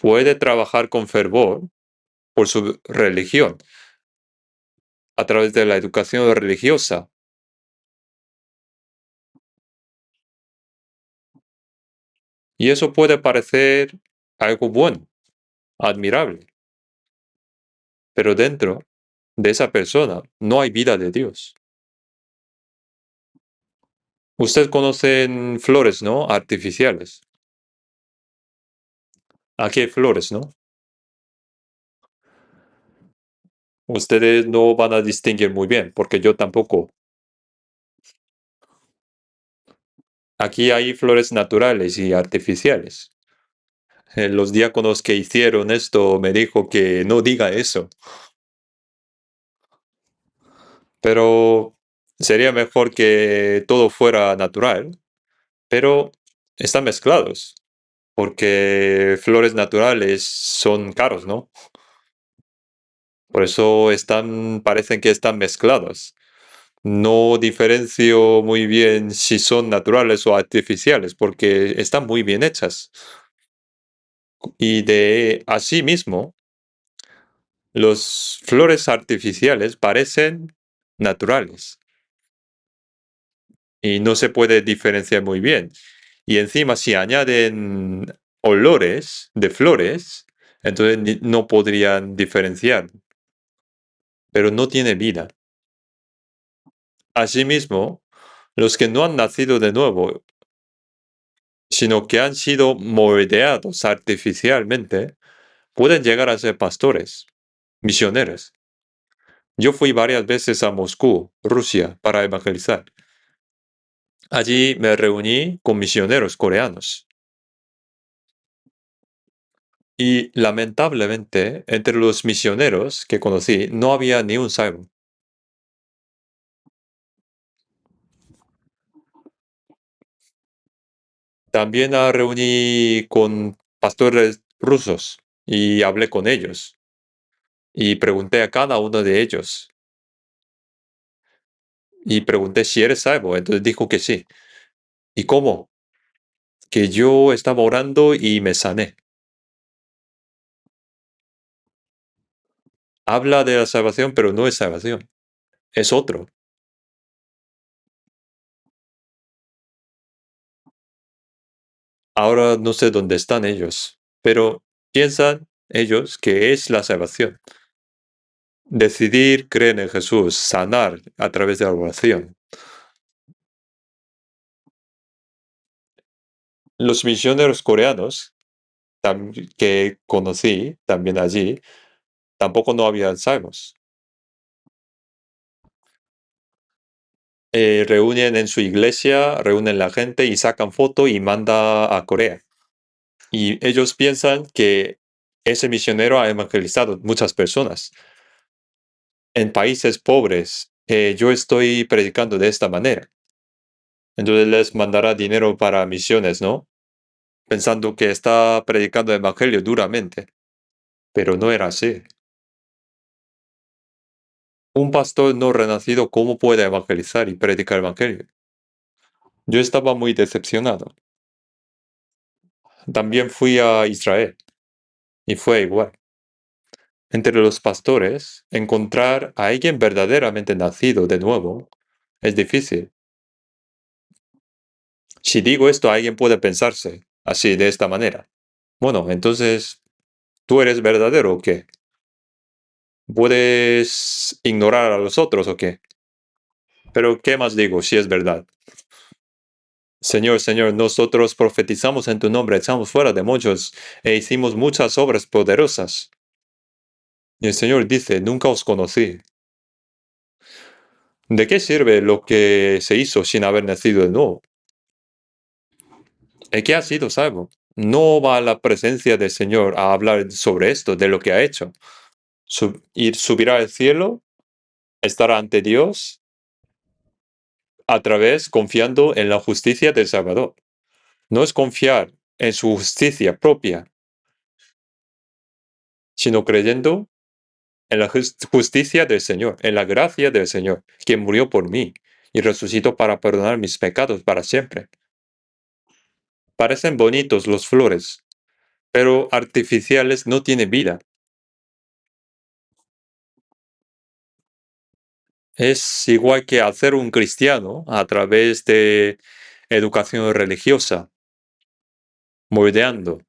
puede trabajar con fervor por su religión, a través de la educación religiosa. Y eso puede parecer algo bueno, admirable, pero dentro de esa persona no hay vida de Dios. Usted conoce flores, ¿no? Artificiales. Aquí hay flores, ¿no? Ustedes no van a distinguir muy bien, porque yo tampoco. Aquí hay flores naturales y artificiales. Los diáconos que hicieron esto me dijo que no diga eso, pero sería mejor que todo fuera natural, pero están mezclados, porque flores naturales son caros, ¿no? Por eso parecen que están mezclados. No diferencio muy bien si son naturales o artificiales, porque están muy bien hechas. Y de así mismo, los flores artificiales parecen naturales y no se puede diferenciar muy bien. Y encima, si añaden olores de flores, entonces no podrían diferenciar, pero no tiene vida. Asimismo, los que no han nacido de nuevo, sino que han sido moldeados artificialmente, pueden llegar a ser pastores, misioneros. Yo fui varias veces a Moscú, Rusia, para evangelizar. Allí me reuní con misioneros coreanos. Y lamentablemente, entre los misioneros que conocí, no había ni un salvo. También me reuní con pastores rusos y hablé con ellos. Y pregunté a cada uno de ellos. Y pregunté si eres salvo. Entonces dijo que sí. ¿Y cómo? Que yo estaba orando y me sané. Habla de la salvación, pero no es salvación. Es otro. Ahora no sé dónde están ellos, pero piensan ellos que es la salvación. Decidir creer en Jesús, sanar a través de la oración. Los misioneros coreanos que conocí también allí, tampoco no habían salvos. Reúnen en su iglesia, reúnen la gente y sacan foto y manda a Corea. Y ellos piensan que ese misionero ha evangelizado muchas personas. En países pobres, yo estoy predicando de esta manera. Entonces les mandará dinero para misiones, ¿no? Pensando que está predicando el evangelio duramente. Pero no era así. Un pastor no renacido, ¿cómo puede evangelizar y predicar el evangelio? Yo estaba muy decepcionado. También fui a Israel y fue igual. Entre los pastores, encontrar a alguien verdaderamente nacido de nuevo es difícil. Si digo esto, alguien puede pensarse así, de esta manera. Bueno, entonces, ¿tú eres verdadero o qué? ¿Puedes ignorar a los otros o qué? Pero ¿qué más digo si es verdad? Señor, Señor, nosotros profetizamos en tu nombre, echamos fuera demonios e hicimos muchas obras poderosas. Y el Señor dice, nunca os conocí. ¿De qué sirve lo que se hizo sin haber nacido de nuevo? El que ha sido salvo no va a la presencia del Señor a hablar sobre esto, de lo que ha hecho. Subirá al cielo, estará ante Dios a través confiando en la justicia del Salvador. No es confiar en su justicia propia, sino creyendo en la justicia del Señor, en la gracia del Señor, quien murió por mí y resucitó para perdonar mis pecados para siempre. Parecen bonitos los flores, pero artificiales no tienen vida. Es igual que hacer un cristiano a través de educación religiosa, moldeando.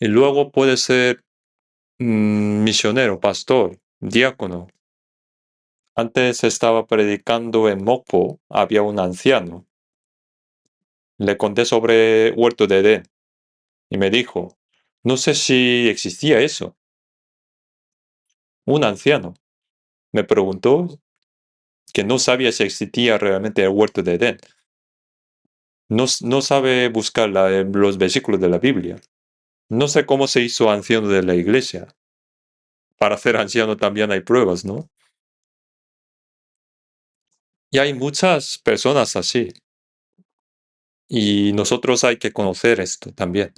Y luego puede ser misionero, pastor, diácono. Antes estaba predicando en Mokpo, había un anciano. Le conté sobre Huerto de Edén y me dijo, no sé si existía eso. Un anciano me preguntó que no sabía si existía realmente el Huerto de Edén. No, no sabe buscar los versículos de la Biblia. No sé cómo se hizo anciano de la iglesia. Para ser anciano también hay pruebas, ¿no? Y hay muchas personas así. Y nosotros hay que conocer esto también.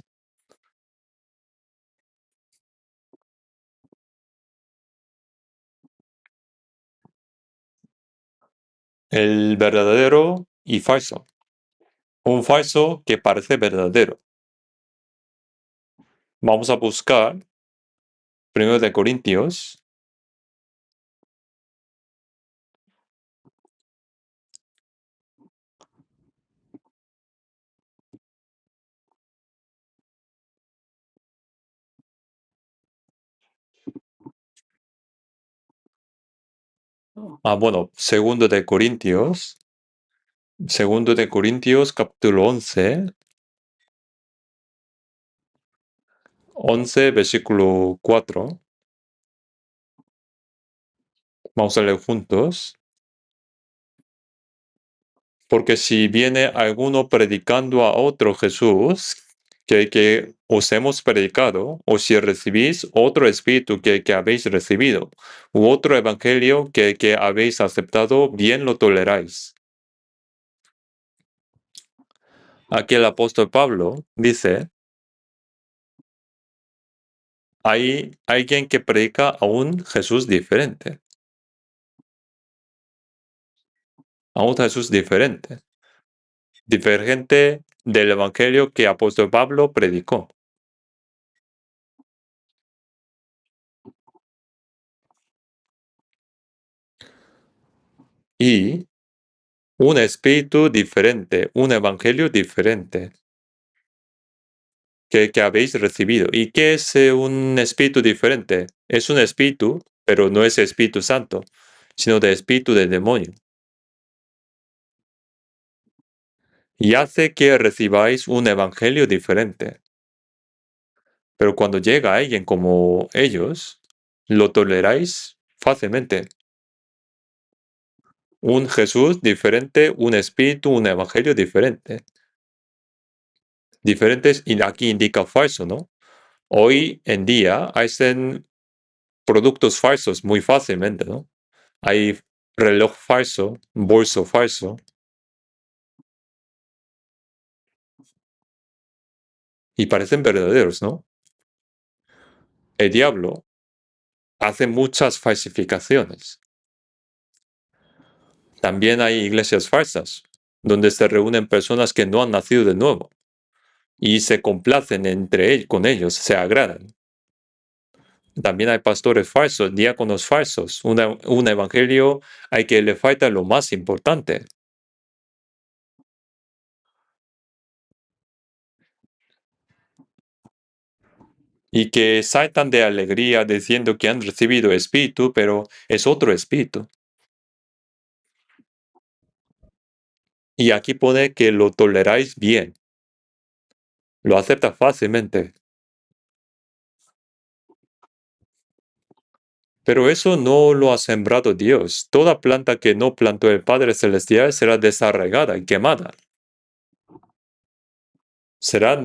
El verdadero y falso. Un falso que parece verdadero. Vamos a buscar 1 Corintios. Bueno, segundo de Corintios, capítulo 11, versículo 4. Vamos a leer juntos. Porque si viene alguno predicando a otro Jesús que os hemos predicado, o si recibís otro espíritu que habéis recibido, u otro evangelio que habéis aceptado, bien lo toleráis. Aquí el apóstol Pablo dice, hay alguien que predica a un Jesús diferente, a un Jesús diferente, divergente del evangelio que el apóstol Pablo predicó. Y un espíritu diferente, un evangelio diferente que habéis recibido. ¿Y qué es un espíritu diferente? Es un espíritu, pero no es Espíritu Santo, sino de espíritu de demonio. Y hace que recibáis un evangelio diferente. Pero cuando llega alguien como ellos, lo toleráis fácilmente. Un Jesús diferente, un espíritu, un evangelio diferente. Diferentes, y aquí indica falso, ¿no? Hoy en día hacen productos falsos muy fácilmente, ¿no? Hay reloj falso, bolso falso, y parecen verdaderos, ¿no? El diablo hace muchas falsificaciones. También hay iglesias falsas, donde se reúnen personas que no han nacido de nuevo y se complacen entre ellos, con ellos, se agradan. También hay pastores falsos, diáconos falsos, un evangelio al que le falta lo más importante. Y que saltan de alegría diciendo que han recibido espíritu, pero es otro espíritu. Y aquí pone que lo toleráis bien, lo acepta fácilmente. Pero eso no lo ha sembrado Dios. Toda planta que no plantó el Padre Celestial será desarraigada y quemada. Será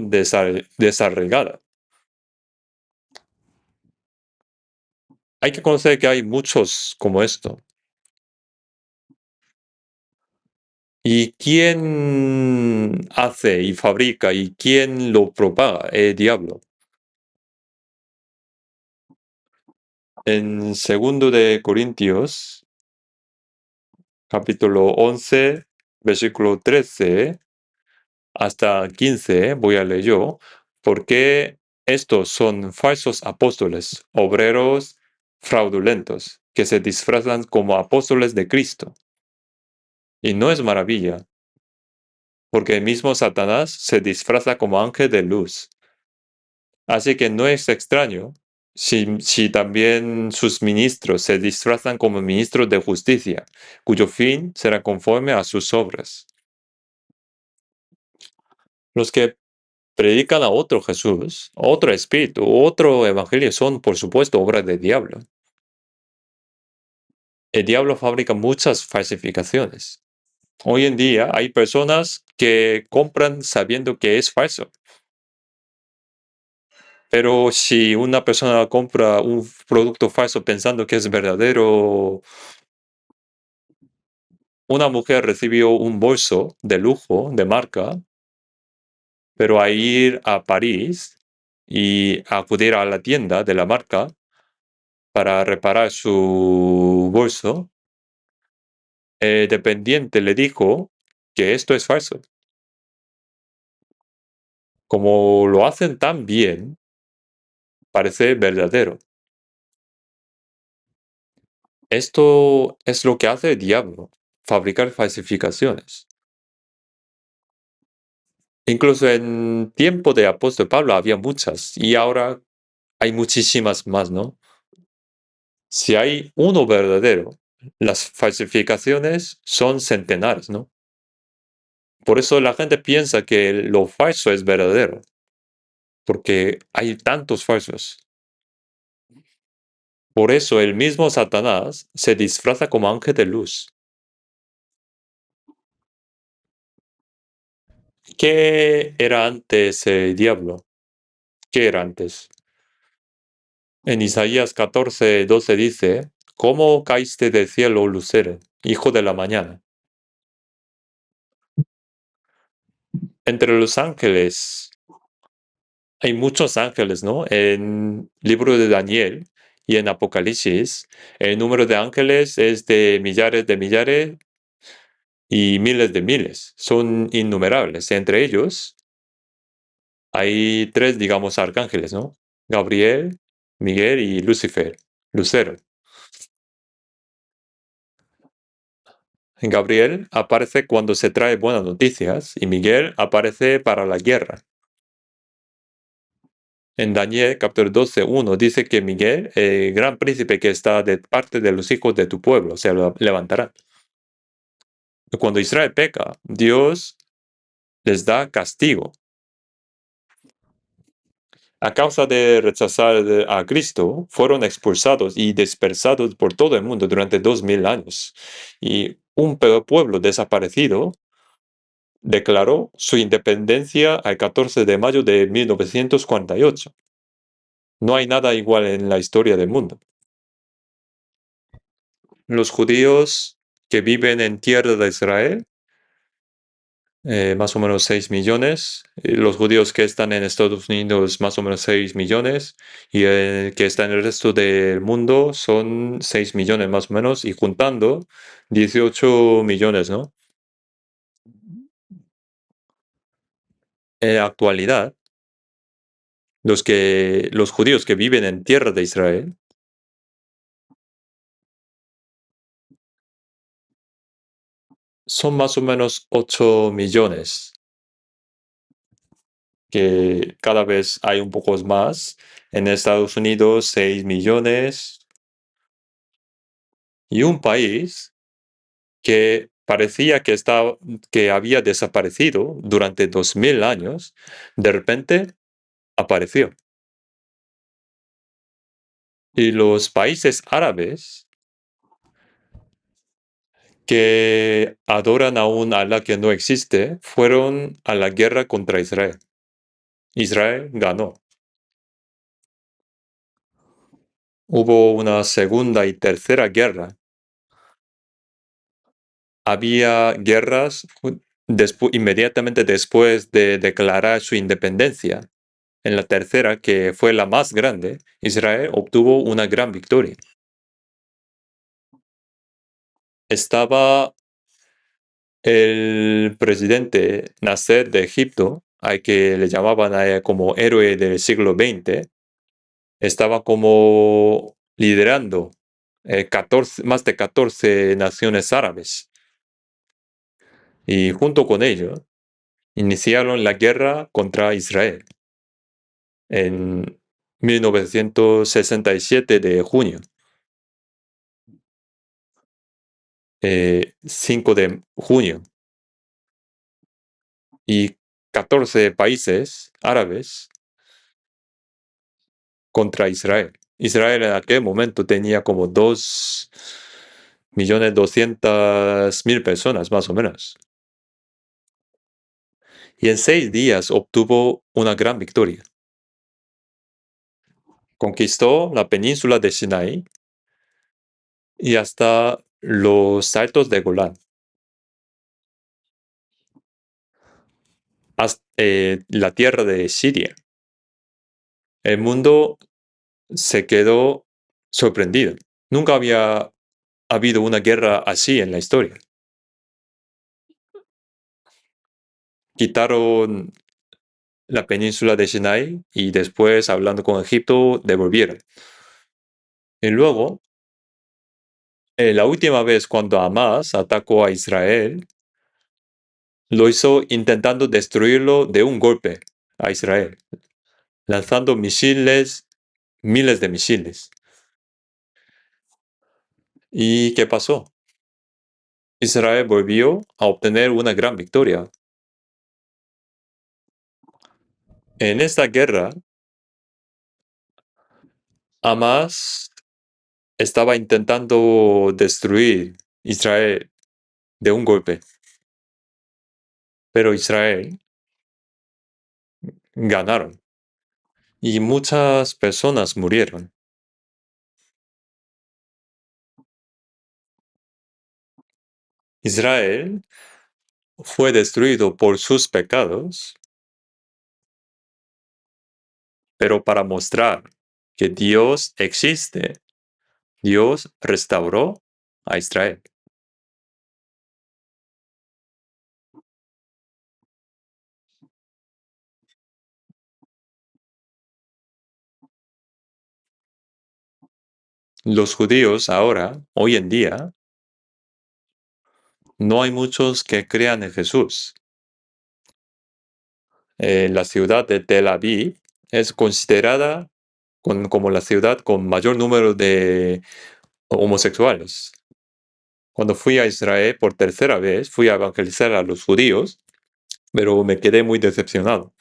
desarraigada. Hay que conocer que hay muchos como esto. ¿Y quién hace y fabrica y quién lo propaga? El diablo. En segundo de Corintios, capítulo 11, versículo 13 hasta 15, voy a leer yo, porque estos son falsos apóstoles, obreros fraudulentos, que se disfrazan como apóstoles de Cristo. Y no es maravilla, porque el mismo Satanás se disfraza como ángel de luz. Así que no es extraño si también sus ministros se disfrazan como ministros de justicia, cuyo fin será conforme a sus obras. Los que predican a otro Jesús, otro espíritu, otro evangelio son, por supuesto, obras del diablo. El diablo fabrica muchas falsificaciones. Hoy en día hay personas que compran sabiendo que es falso. Pero si una persona compra un producto falso pensando que es verdadero, una mujer recibió un bolso de lujo, de marca, pero a ir a París y acudir a la tienda de la marca para reparar su bolso, el dependiente le dijo que esto es falso. Como lo hacen tan bien, parece verdadero. Esto es lo que hace el diablo, fabricar falsificaciones. Incluso en tiempo de apóstol Pablo había muchas y ahora hay muchísimas más, ¿no? Si hay uno verdadero, las falsificaciones son centenares, ¿no? Por eso la gente piensa que lo falso es verdadero, porque hay tantos falsos. Por eso el mismo Satanás se disfraza como ángel de luz. ¿Qué era antes el diablo? ¿Qué era antes? En Isaías 14:12 dice, ¿cómo caíste del cielo, Lucero, hijo de la mañana? Entre los ángeles hay muchos ángeles, ¿no? En el libro de Daniel y en Apocalipsis, el número de ángeles es de millares y miles de miles. Son innumerables. Entre ellos hay tres, digamos, arcángeles, ¿no? Gabriel, Miguel y Lucifer, Lucero. Gabriel aparece cuando se trae buenas noticias y Miguel aparece para la guerra. En Daniel capítulo 12:1 dice que Miguel, el gran príncipe que está de parte de los hijos de tu pueblo, se levantará. Cuando Israel peca, Dios les da castigo. A causa de rechazar a Cristo, fueron expulsados y dispersados por todo el mundo durante 2000 años. Y un pueblo desaparecido declaró su independencia el 14 de mayo de 1948. No hay nada igual en la historia del mundo. Los judíos que viven en tierra de Israel, más o menos 6 millones. Los judíos que están en Estados Unidos, más o menos 6 millones. Y que están en el resto del mundo son 6 millones más o menos. Y juntando 18 millones, ¿no? En la actualidad, los judíos que viven en tierra de Israel son más o menos 8 millones, que cada vez hay un poco más. En Estados Unidos, 6 millones. Y un país que parecía que había desaparecido durante 2000 años, de repente apareció. Y los países árabes que adoran a un Alá que no existe, fueron a la guerra contra Israel. Israel ganó. Hubo una segunda y tercera guerra Había guerras inmediatamente después de declarar su independencia. En la tercera, que fue la más grande, Israel obtuvo una gran victoria. Estaba el presidente Nasser de Egipto, al que le llamaban como héroe del siglo XX, estaba como liderando 14, más de 14 naciones árabes. Y junto con ellos iniciaron la guerra contra Israel en 1967 de junio, 5 de junio, y 14 países árabes contra Israel. Israel en aquel momento tenía como 2.200.000 personas, más o menos. Y en 6 días obtuvo una gran victoria. Conquistó la península de Sinai y hasta los altos de Golán, hasta la tierra de Siria. El mundo se quedó sorprendido. Nunca había habido una guerra así en la historia. Quitaron la península de Sinai y después, hablando con Egipto, devolvieron. Y luego, la última vez cuando Hamas atacó a Israel, lo hizo intentando destruirlo de un golpe a Israel, lanzando misiles, miles de misiles. ¿Y qué pasó? Israel volvió a obtener una gran victoria. En esta guerra, Hamas estaba intentando destruir Israel de un golpe, pero Israel ganaron y muchas personas murieron. Israel fue destruido por sus pecados, pero para mostrar que Dios existe, Dios restauró a Israel. Los judíos ahora, hoy en día, no hay muchos que crean en Jesús. La ciudad de Tel Aviv es considerada como la ciudad con mayor número de homosexuales. Cuando fui a Israel por tercera vez, fui a evangelizar a los judíos, pero me quedé muy decepcionado.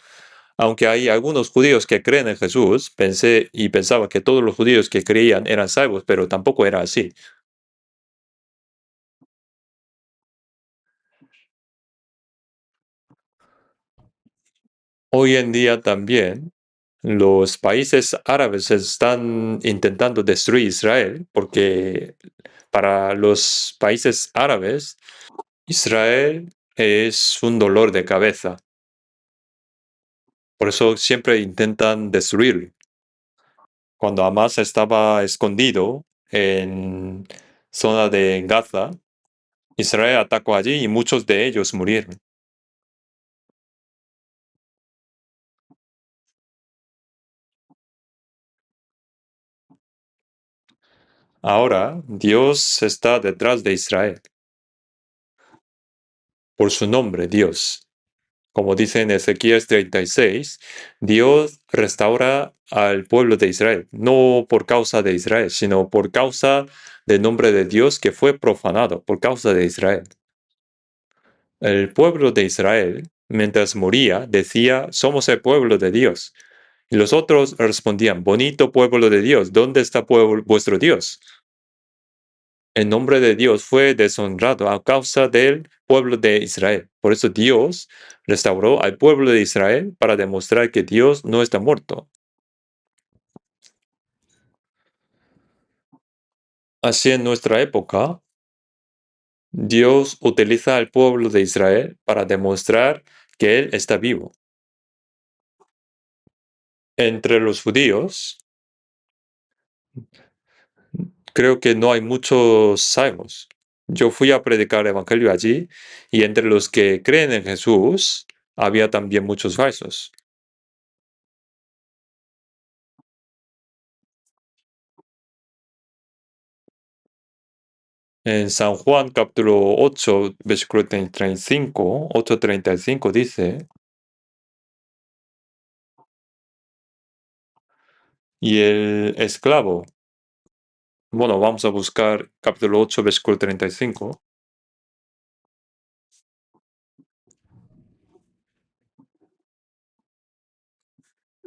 Aunque hay algunos judíos que creen en Jesús, pensaba que todos los judíos que creían eran salvos, pero tampoco era así. Hoy en día también los países árabes están intentando destruir Israel porque para los países árabes Israel es un dolor de cabeza. Por eso siempre intentan destruirlo. Cuando Hamas estaba escondido en zona de Gaza, Israel atacó allí y muchos de ellos murieron. Ahora Dios está detrás de Israel por su nombre, Dios. Como dice en Ezequiel 36, Dios restaura al pueblo de Israel, no por causa de Israel, sino por causa del nombre de Dios que fue profanado, por causa de Israel. El pueblo de Israel, mientras moría, decía, somos el pueblo de Dios. Y los otros respondían, bonito pueblo de Dios, ¿dónde está vuestro Dios? El nombre de Dios fue deshonrado a causa del pueblo de Israel. Por eso Dios restauró al pueblo de Israel para demostrar que Dios no está muerto. Así en nuestra época, Dios utiliza al pueblo de Israel para demostrar que Él está vivo. Entre los judíos, creo que no hay muchos salvos. Yo fui a predicar el evangelio allí y entre los que creen en Jesús había también muchos falsos. En San Juan capítulo 8, versículo 35, 8:35 dice, y el esclavo, bueno, vamos a buscar capítulo 8, versículo 35.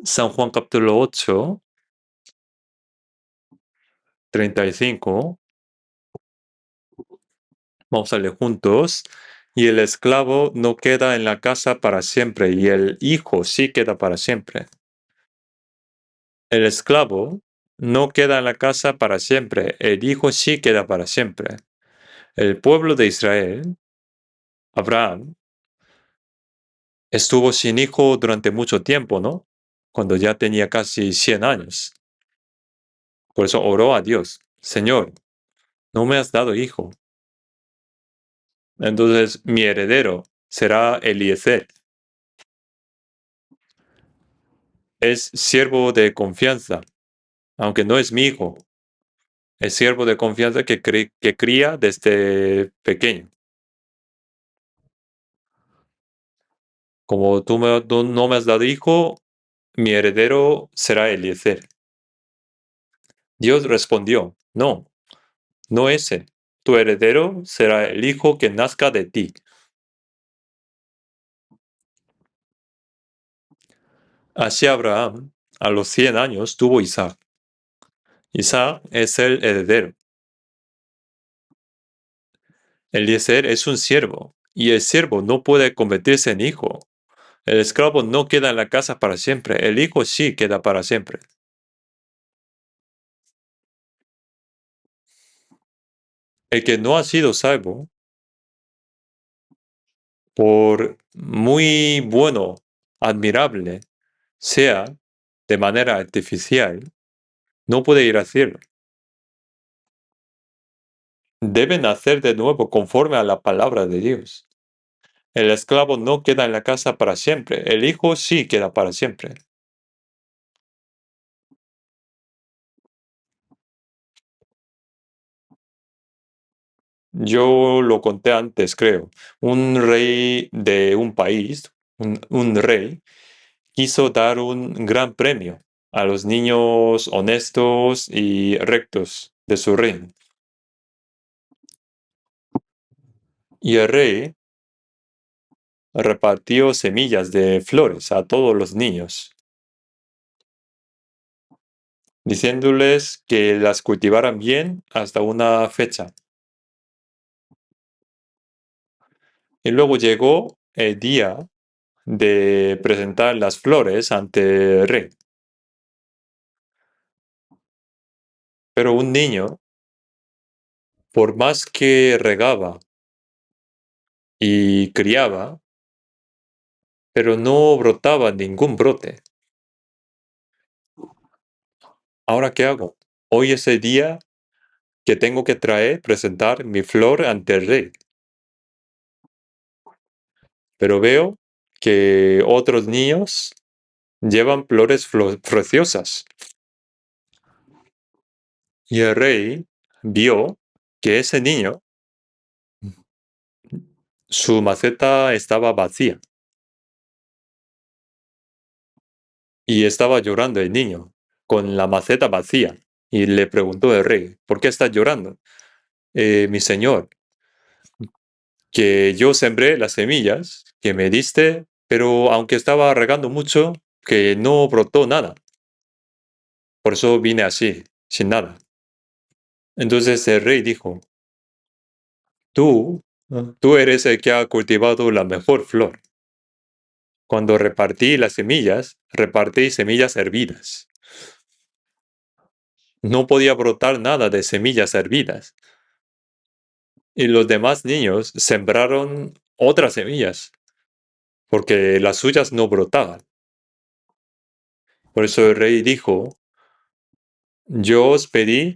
San Juan capítulo 8, 35. Vamos a leer juntos. Y el esclavo no queda en la casa para siempre, y el hijo sí queda para siempre. El esclavo no queda en la casa para siempre, el hijo sí queda para siempre. El pueblo de Israel, Abraham, estuvo sin hijo durante mucho tiempo, ¿no? Cuando ya tenía casi 100 años. Por eso oró a Dios, Señor, no me has dado hijo. Entonces mi heredero será Eliezer. Es siervo de confianza, aunque no es mi hijo. Es siervo de confianza que cría desde pequeño. Como tú no me has dado hijo, mi heredero será Eliezer. Dios respondió, no, no ese. Tu heredero será el hijo que nazca de ti. Así Abraham, a los 100 años, tuvo Isaac. Isaac es el heredero. Eliezer es un siervo, y el siervo no puede convertirse en hijo. El esclavo no queda en la casa para siempre, el hijo sí queda para siempre. El que no ha sido salvo, por muy bueno, admirable, sea de manera artificial, no puede ir al cielo. Debe nacer de nuevo conforme a la palabra de Dios. El esclavo no queda en la casa para siempre, el hijo sí queda para siempre. Yo lo conté antes, creo. Un rey de un país, un rey, quiso dar un gran premio a los niños honestos y rectos de su reino. Y el rey repartió semillas de flores a todos los niños, diciéndoles que las cultivaran bien hasta una fecha. Y luego llegó el día de presentar las flores ante el rey. Pero un niño, por más que regaba y criaba, pero no brotaba ningún brote. ¿Ahora qué hago? Hoy es el día que tengo que presentar mi flor ante el rey. Pero veo que otros niños llevan flores preciosas. Y el rey vio que ese niño, su maceta estaba vacía. Y estaba llorando el niño, con la maceta vacía. Y le preguntó el rey, ¿por qué estás llorando? Mi señor, que yo sembré las semillas que me diste, pero aunque estaba regando mucho, que no brotó nada. Por eso vine así, sin nada. Entonces el rey dijo, tú eres el que ha cultivado la mejor flor. Cuando repartí las semillas, repartí semillas hervidas. No podía brotar nada de semillas hervidas. Y los demás niños sembraron otras semillas, porque las suyas no brotaban. Por eso el rey dijo, yo os pedí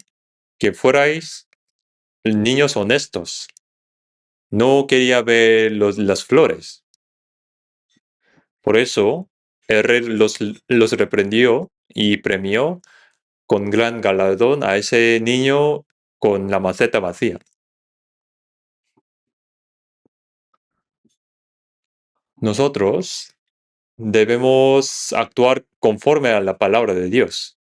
que fuerais niños honestos. No quería ver las flores. Por eso el rey los reprendió y premió con gran galardón a ese niño con la maceta vacía. Nosotros debemos actuar conforme a la palabra de Dios.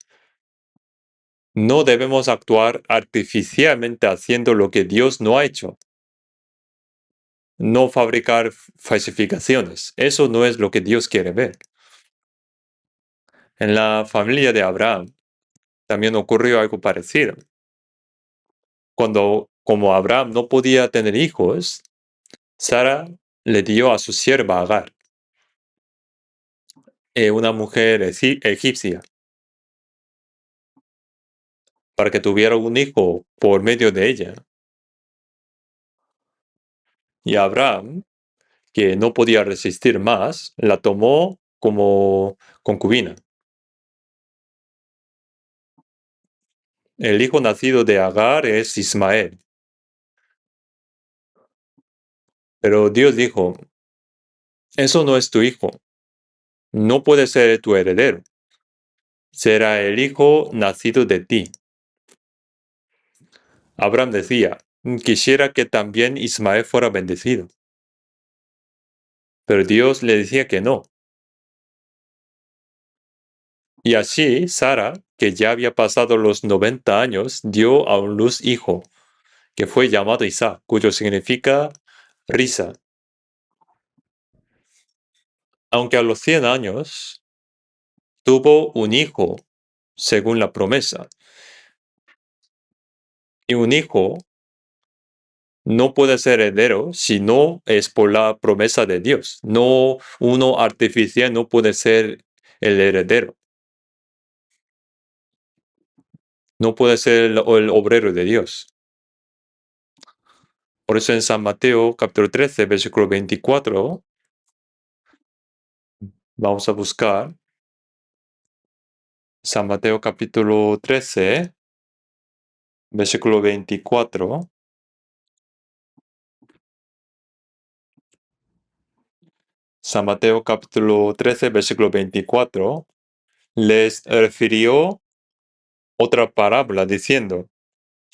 No debemos actuar artificialmente haciendo lo que Dios no ha hecho. No fabricar falsificaciones. Eso no es lo que Dios quiere ver. En la familia de Abraham también ocurrió algo parecido. Como Abraham no podía tener hijos, Sara le dio a su sierva Agar, una mujer egipcia, para que tuviera un hijo por medio de ella. Y Abraham, que no podía resistir más, la tomó como concubina. El hijo nacido de Agar es Ismael. Pero Dios dijo, eso no es tu hijo, no puede ser tu heredero, será el hijo nacido de ti. Abraham decía, quisiera que también Ismael fuera bendecido. Pero Dios le decía que no. Y así Sara, que ya había pasado los 90 años, dio a luz hijo, que fue llamado Isaac, cuyo significa risa. Aunque a los 100 años tuvo un hijo, según la promesa. Y un hijo no puede ser heredero si no es por la promesa de Dios. No, uno artificial no puede ser el heredero. No puede ser el obrero de Dios. Por eso en San Mateo capítulo 13, versículo 24, vamos a buscar San Mateo capítulo 13, versículo 24. San Mateo capítulo 13, versículo 24, les refirió otra parábola diciendo,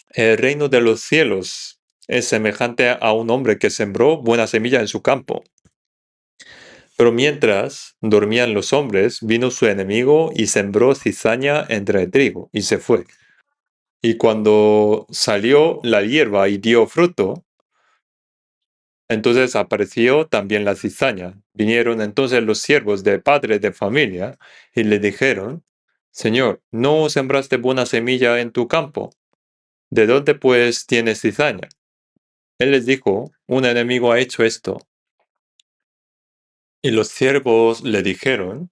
el reino de los cielos es semejante a un hombre que sembró buena semilla en su campo. Pero mientras dormían los hombres, vino su enemigo y sembró cizaña entre el trigo y se fue. Y cuando salió la hierba y dio fruto, entonces apareció también la cizaña. Vinieron entonces los siervos del padre de familia y le dijeron, Señor, ¿no sembraste buena semilla en tu campo? ¿De dónde pues tienes cizaña? Él les dijo, un enemigo ha hecho esto. Y los siervos le dijeron,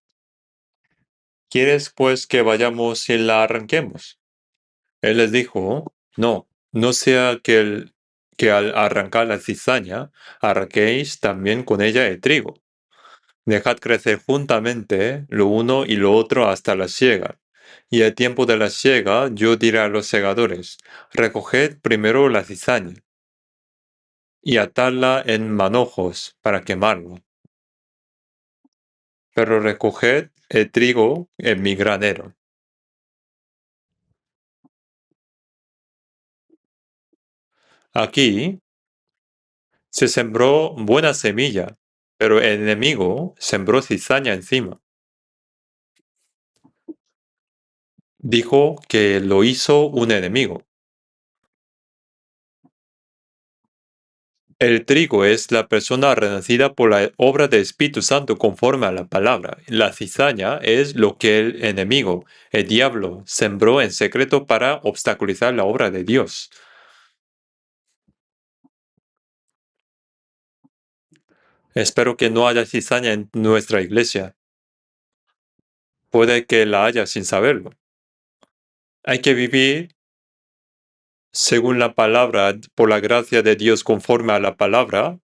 ¿quieres pues que vayamos y la arranquemos? Él les dijo, no sea que al arrancar la cizaña, arranquéis también con ella el trigo. Dejad crecer juntamente lo uno y lo otro hasta la siega. Y al tiempo de la siega yo diré a los segadores, recoged primero la cizaña y atadla en manojos para quemarlo. Pero recoged el trigo en mi granero. Aquí se sembró buena semilla, pero el enemigo sembró cizaña encima. Dijo que lo hizo un enemigo. El trigo es la persona renacida por la obra del Espíritu Santo conforme a la palabra. La cizaña es lo que el enemigo, el diablo, sembró en secreto para obstaculizar la obra de Dios. Espero que no haya cizaña en nuestra iglesia. Puede que la haya sin saberlo. Hay que vivir según la palabra, por la gracia de Dios conforme a la palabra,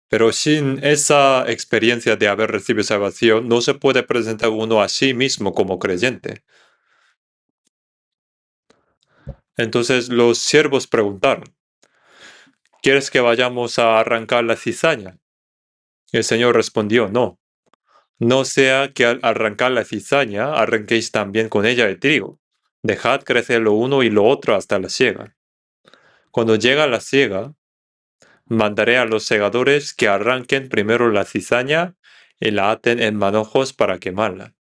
pero sin esa experiencia de haber recibido salvación, no se puede presentar uno a sí mismo como creyente. Entonces los siervos preguntaron, ¿quieres que vayamos a arrancar la cizaña? Y el Señor respondió, no, no sea que al arrancar la cizaña arranquéis también con ella el trigo. Dejad crecer lo uno y lo otro hasta la siega. Cuando llega la siega, mandaré a los segadores que arranquen primero la cizaña y la aten en manojos para quemarla,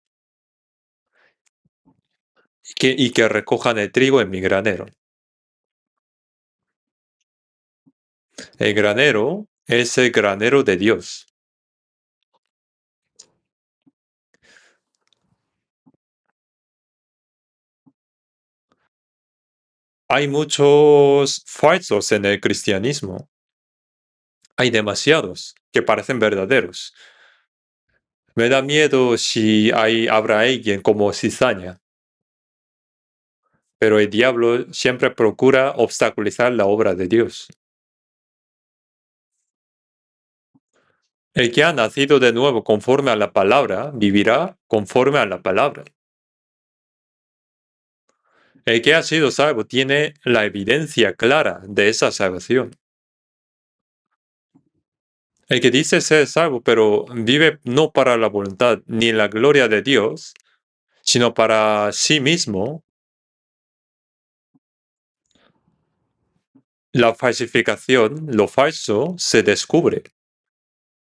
y que recojan el trigo en mi granero. El granero es el granero de Dios. Hay muchos falsos en el cristianismo. Hay demasiados que parecen verdaderos. Me da miedo si habrá alguien como cizaña, pero el diablo siempre procura obstaculizar la obra de Dios. El que ha nacido de nuevo conforme a la palabra, vivirá conforme a la palabra. El que ha sido salvo tiene la evidencia clara de esa salvación. El que dice ser salvo, pero vive no para la voluntad ni la gloria de Dios, sino para sí mismo, la falsificación, lo falso, se descubre.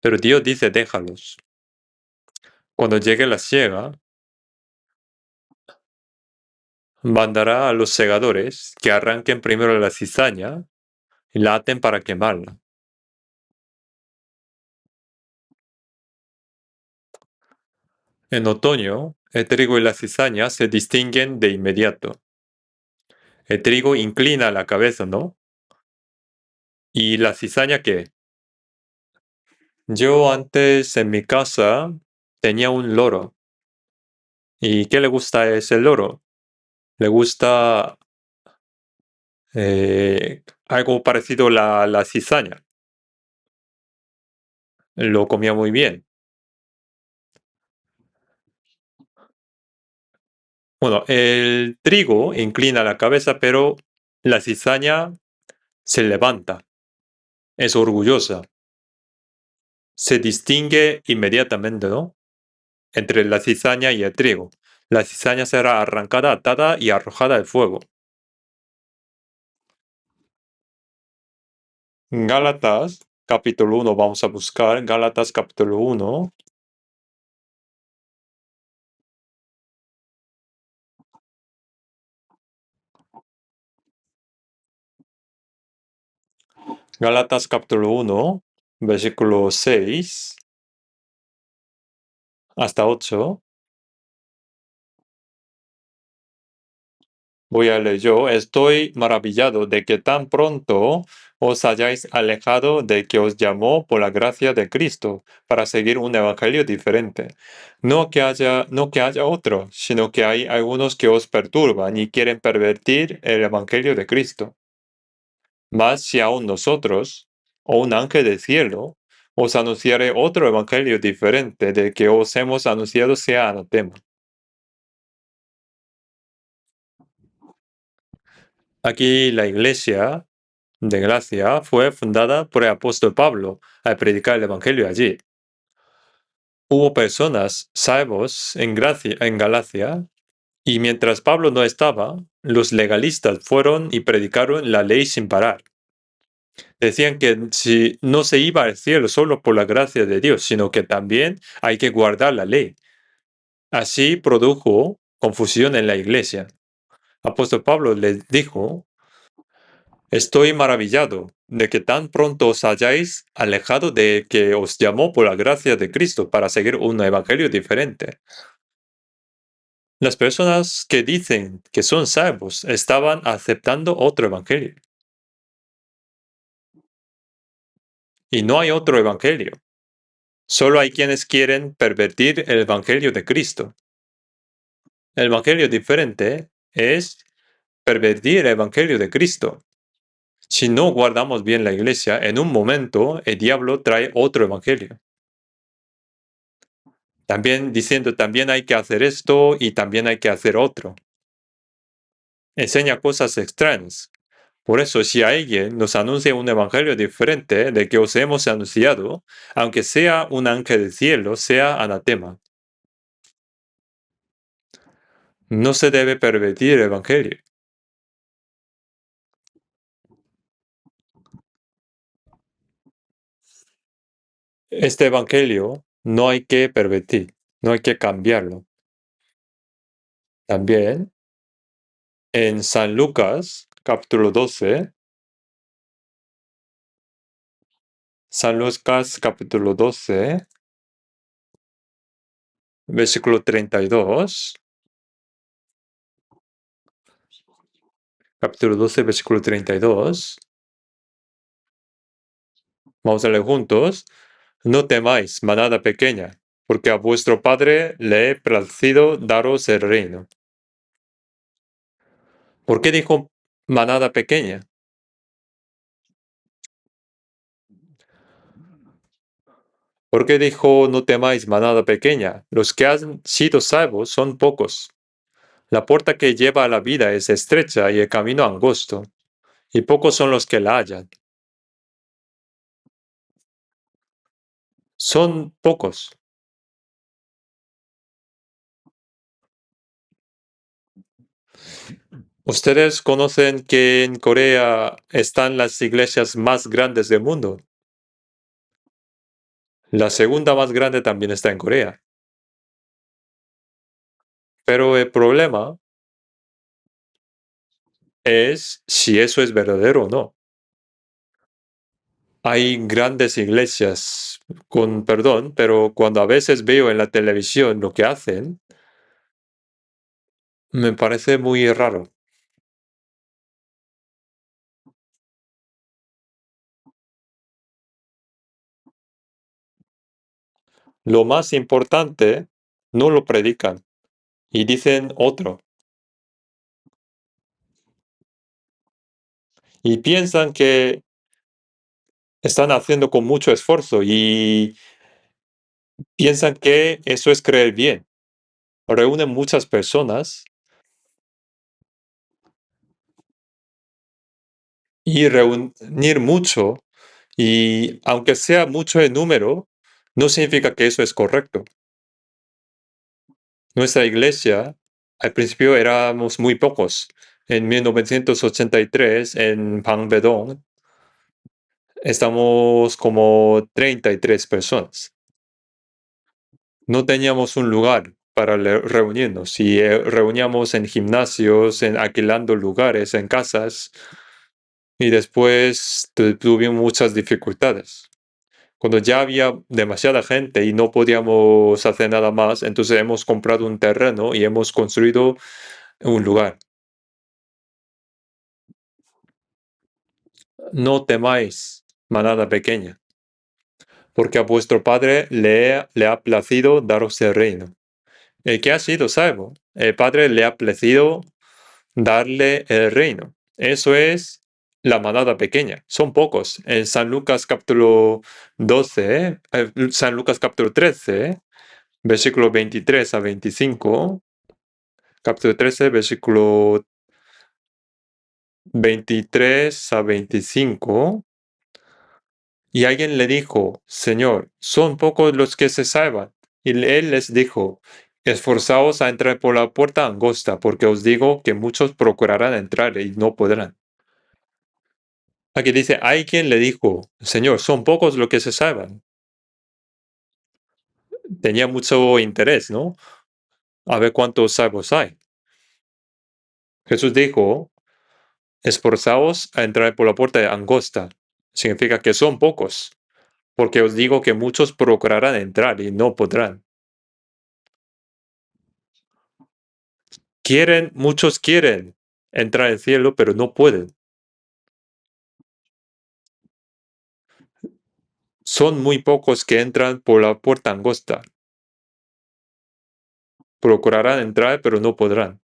Pero Dios dice, déjalos. Cuando llegue la siega, mandará a los segadores que arranquen primero la cizaña y la aten para quemarla. En otoño, el trigo y la cizaña se distinguen de inmediato. El trigo inclina la cabeza, ¿no? ¿Y la cizaña qué? Yo antes en mi casa tenía un loro. ¿Y qué le gusta a ese loro? Le gusta algo parecido a la cizaña. Lo comía muy bien. Bueno, el trigo inclina la cabeza, pero la cizaña se levanta, es orgullosa, se distingue inmediatamente, ¿no? Entre la cizaña y el trigo. La cizaña será arrancada, atada y arrojada al fuego. Gálatas, capítulo 1, vamos a buscar Gálatas, capítulo 1. Gálatas, capítulo 1, versículo 6 hasta 8. Voy a leer yo. Estoy maravillado de que tan pronto os hayáis alejado de que os llamó por la gracia de Cristo para seguir un evangelio diferente. No que haya otro, sino que hay algunos que os perturban y quieren pervertir el evangelio de Cristo. Mas si aún nosotros, o un ángel del cielo, os anunciare otro evangelio diferente del que os hemos anunciado, sea anatema. Aquí la iglesia de Gracia fue fundada por el apóstol Pablo al predicar el evangelio allí. Hubo personas salvos en Galacia, y mientras Pablo no estaba, los legalistas fueron y predicaron la ley sin parar. Decían que si no se iba al cielo solo por la gracia de Dios, sino que también hay que guardar la ley. Así produjo confusión en la iglesia. Apóstol Pablo les dijo: estoy maravillado de que tan pronto os hayáis alejado de que os llamó por la gracia de Cristo para seguir un evangelio diferente. Las personas que dicen que son salvos estaban aceptando otro evangelio. Y no hay otro evangelio. Solo hay quienes quieren pervertir el evangelio de Cristo. El evangelio diferente es pervertir el Evangelio de Cristo. Si no guardamos bien la iglesia, en un momento el diablo trae otro Evangelio. También diciendo, también hay que hacer esto y también hay que hacer otro. Enseña cosas extrañas. Por eso, si alguien nos anuncia un evangelio diferente del que os hemos anunciado, aunque sea un ángel del cielo, sea anatema. No se debe pervertir el evangelio. Este evangelio no hay que pervertir, no hay que cambiarlo. También en San Lucas, capítulo 12, San Lucas, capítulo 12, versículo 32, capítulo 12, versículo 32. Vamos a leer juntos. No temáis, manada pequeña, porque a vuestro Padre le he placido daros el reino. ¿Por qué dijo manada pequeña? ¿Por qué dijo no temáis, manada pequeña? Los que han sido salvos son pocos. La puerta que lleva a la vida es estrecha y el camino angosto, y pocos son los que la hallan. Son pocos. ¿Ustedes conocen que en Corea están las iglesias más grandes del mundo? La segunda más grande también está en Corea. Pero el problema es si eso es verdadero o no. Hay grandes iglesias, con perdón, pero cuando a veces veo en la televisión lo que hacen, me parece muy raro. Lo más importante no lo predican y dicen otro. Y piensan que están haciendo con mucho esfuerzo y piensan que eso es creer bien. Reúnen muchas personas y reunir mucho, y aunque sea mucho el número, no significa que eso es correcto. Nuestra iglesia, al principio éramos muy pocos. En 1983, en Pangbedong, estamos como 33 personas. No teníamos un lugar para reunirnos y reuníamos en gimnasios, alquilando lugares, en casas, y después tuvimos muchas dificultades. Cuando ya había demasiada gente y no podíamos hacer nada más, entonces hemos comprado un terreno y hemos construido un lugar. No temáis, manada pequeña, porque a vuestro Padre le ha placido daros el reino. El que ha sido salvo, el Padre le ha placido darle el reino. Eso es la manada pequeña. Son pocos. En San Lucas capítulo 12, San Lucas capítulo 13, versículo 23 a 25, capítulo 13, versículo 23 a 25. Y alguien le dijo, Señor, son pocos los que se salvan. Y él les dijo, esforzaos a entrar por la puerta angosta, porque os digo que muchos procurarán entrar y no podrán. Aquí dice, hay quien le dijo, Señor, son pocos los que se salvan. Tenía mucho interés, ¿no? A ver cuántos salvos hay. Jesús dijo, esforzaos a entrar por la puerta angosta. Significa que son pocos, porque os digo que muchos procurarán entrar y no podrán. Muchos quieren entrar al cielo, pero no pueden. Son muy pocos que entran por la puerta angosta. Procurarán entrar, pero no podrán.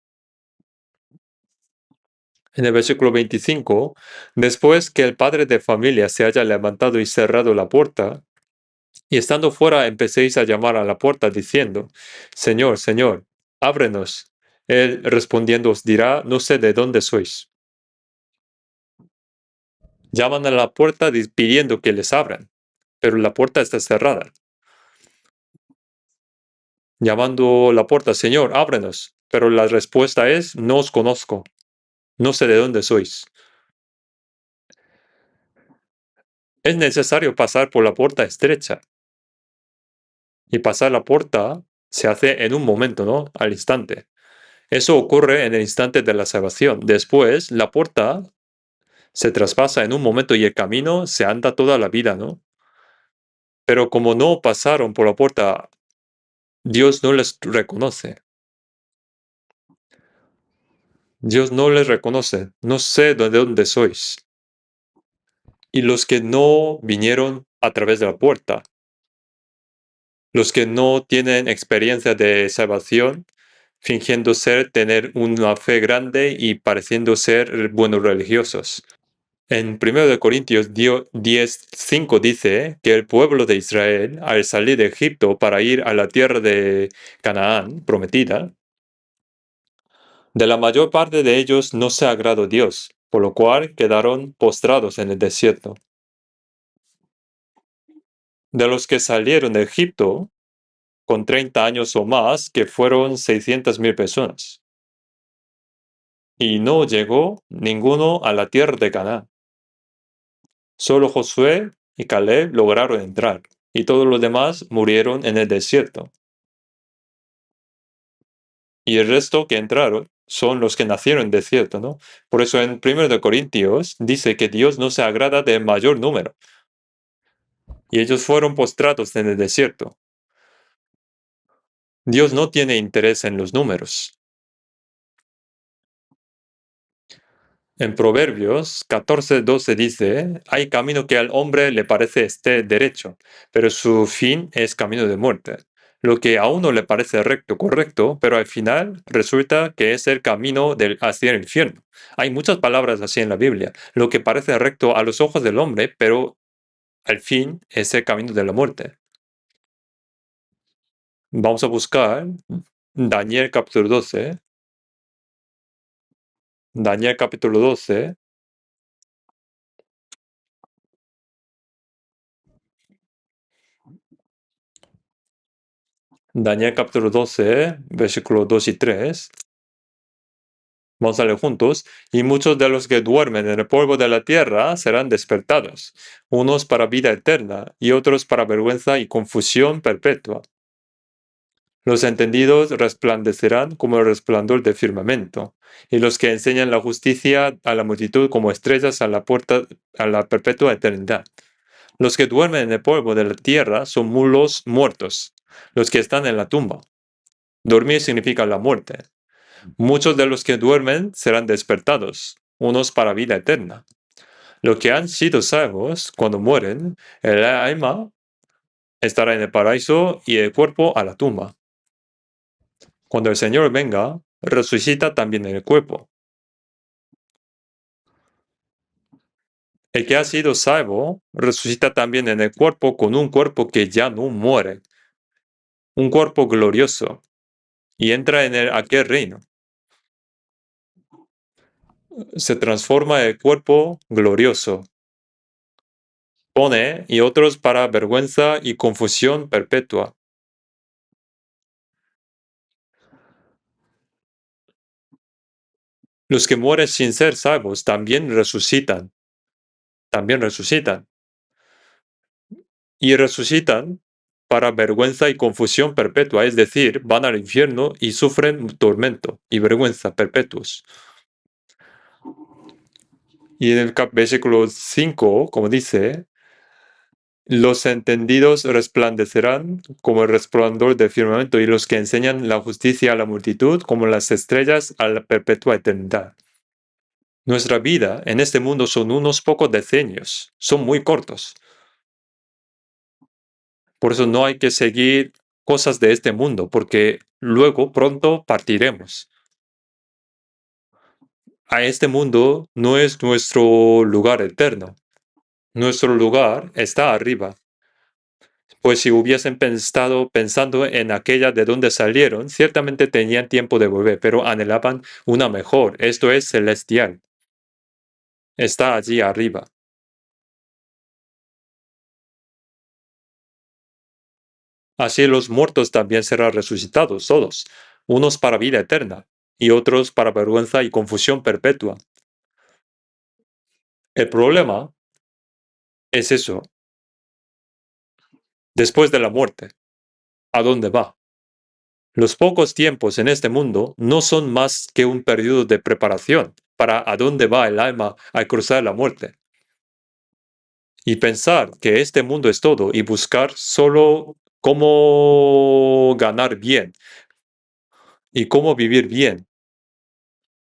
En el versículo 25, después que el padre de familia se haya levantado y cerrado la puerta, y estando fuera empecéis a llamar a la puerta diciendo, Señor, Señor, ábrenos. Él respondiendo os dirá, no sé de dónde sois. Llaman a la puerta pidiendo que les abran, pero la puerta está cerrada. Llamando a la puerta, Señor, ábrenos, pero la respuesta es, no os conozco, no sé de dónde sois. Es necesario pasar por la puerta estrecha, y pasar la puerta se hace en un momento, ¿no? Al instante. Eso ocurre en el instante de la salvación. Después, la puerta se traspasa en un momento y el camino se anda toda la vida, ¿no? Pero como no pasaron por la puerta, Dios no les reconoce. Dios no les reconoce. No sé de dónde sois. Y los que no vinieron a través de la puerta, los que no tienen experiencia de salvación, fingiendo tener una fe grande y pareciendo ser buenos religiosos. En 1 de Corintios 10:5 dice que el pueblo de Israel, al salir de Egipto para ir a la tierra de Canaán prometida, de la mayor parte de ellos no se agradó Dios, por lo cual quedaron postrados en el desierto. De los que salieron de Egipto, con 30 años o más, que fueron 600,000 personas. Y no llegó ninguno a la tierra de Canaán. Solo Josué y Caleb lograron entrar, y todos los demás murieron en el desierto. Y el resto que entraron son los que nacieron en desierto, ¿no? Por eso en 1 de Corintios dice que Dios no se agrada de mayor número. Y ellos fueron postrados en el desierto. Dios no tiene interés en los números. En Proverbios 14:12 dice, hay camino que al hombre le parece esté derecho, pero su fin es camino de muerte. Lo que a uno le parece recto, correcto, pero al final resulta que es el camino hacia el infierno. Hay muchas palabras así en la Biblia. Lo que parece recto a los ojos del hombre, pero al fin es el camino de la muerte. Vamos a buscar Daniel capítulo 12. Daniel capítulo 12. Daniel capítulo 12, versículos 2 y 3. Vamos a leer juntos. Y muchos de los que duermen en el polvo de la tierra serán despertados, unos para vida eterna y otros para vergüenza y confusión perpetua. Los entendidos resplandecerán como el resplandor del firmamento, y los que enseñan la justicia a la multitud como estrellas a la puerta a la perpetua eternidad. Los que duermen en el polvo de la tierra son mulos muertos, los que están en la tumba. Dormir significa la muerte. Muchos de los que duermen serán despertados, unos para vida eterna. Los que han sido salvos, cuando mueren, el alma estará en el paraíso y el cuerpo a la tumba. Cuando el Señor venga, resucita también el cuerpo. El que ha sido salvo, resucita también en el cuerpo con un cuerpo que ya no muere, un cuerpo glorioso, y entra en aquel reino. Se transforma el cuerpo glorioso. Pone y otros para vergüenza y confusión perpetua. Los que mueren sin ser salvos también resucitan, también resucitan. Y resucitan para vergüenza y confusión perpetua, es decir, van al infierno y sufren tormento y vergüenza perpetuos. Y en el versículo 5, como dice, los entendidos resplandecerán como el resplandor del firmamento y los que enseñan la justicia a la multitud como las estrellas a la perpetua eternidad. Nuestra vida en este mundo son unos pocos decenios, son muy cortos. Por eso no hay que seguir cosas de este mundo, porque luego pronto partiremos. a este mundo no es nuestro lugar eterno. Nuestro lugar está arriba. Pues si hubiesen pensando en aquella de donde salieron, ciertamente tenían tiempo de volver, pero anhelaban una mejor, esto es celestial. Está allí arriba. Así los muertos también serán resucitados todos, unos para vida eterna y otros para vergüenza y confusión perpetua. El problema es eso, después de la muerte, ¿a dónde va? Los pocos tiempos en este mundo no son más que un periodo de preparación para a dónde va el alma al cruzar la muerte. Y pensar que este mundo es todo y buscar solo cómo ganar bien y cómo vivir bien.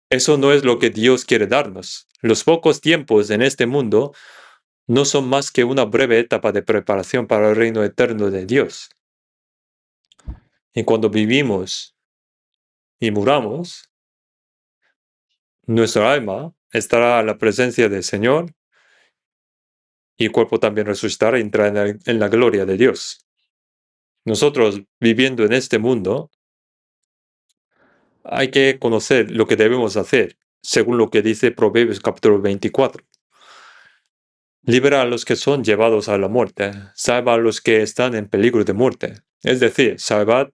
Eso no es lo que Dios quiere darnos. Los pocos tiempos en este mundo no son más que una breve etapa de preparación para el reino eterno de Dios. Y cuando vivimos y muramos, nuestra alma estará a la presencia del Señor y el cuerpo también resucitará y entrará en la gloria de Dios. Nosotros viviendo en este mundo, hay que conocer lo que debemos hacer, según lo que dice Proverbios capítulo 24. Libera a los que son llevados a la muerte, salva a los que están en peligro de muerte. Es decir, salvad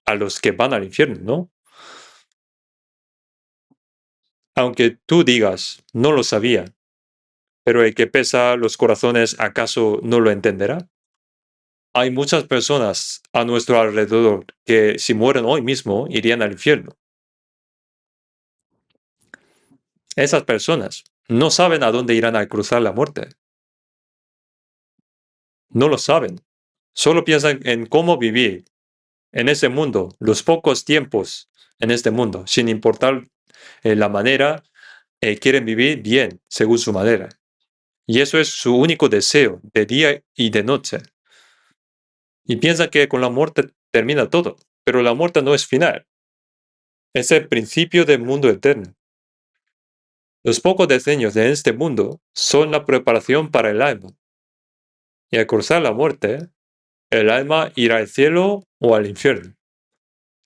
a los que van al infierno, ¿no? Aunque tú digas, no lo sabía, pero el que pesa los corazones, ¿acaso no lo entenderá? Hay muchas personas a nuestro alrededor que si mueren hoy mismo irían al infierno. Esas personas no saben a dónde irán al cruzar la muerte. No lo saben. Solo piensan en cómo vivir en ese mundo, los pocos tiempos en este mundo, sin importar la manera, quieren vivir bien, según su manera. Y eso es su único deseo, de día y de noche. Y piensan que con la muerte termina todo, pero la muerte no es final, es el principio del mundo eterno. Los pocos deseos de este mundo son la preparación para el alma. Y al cruzar la muerte, el alma irá al cielo o al infierno.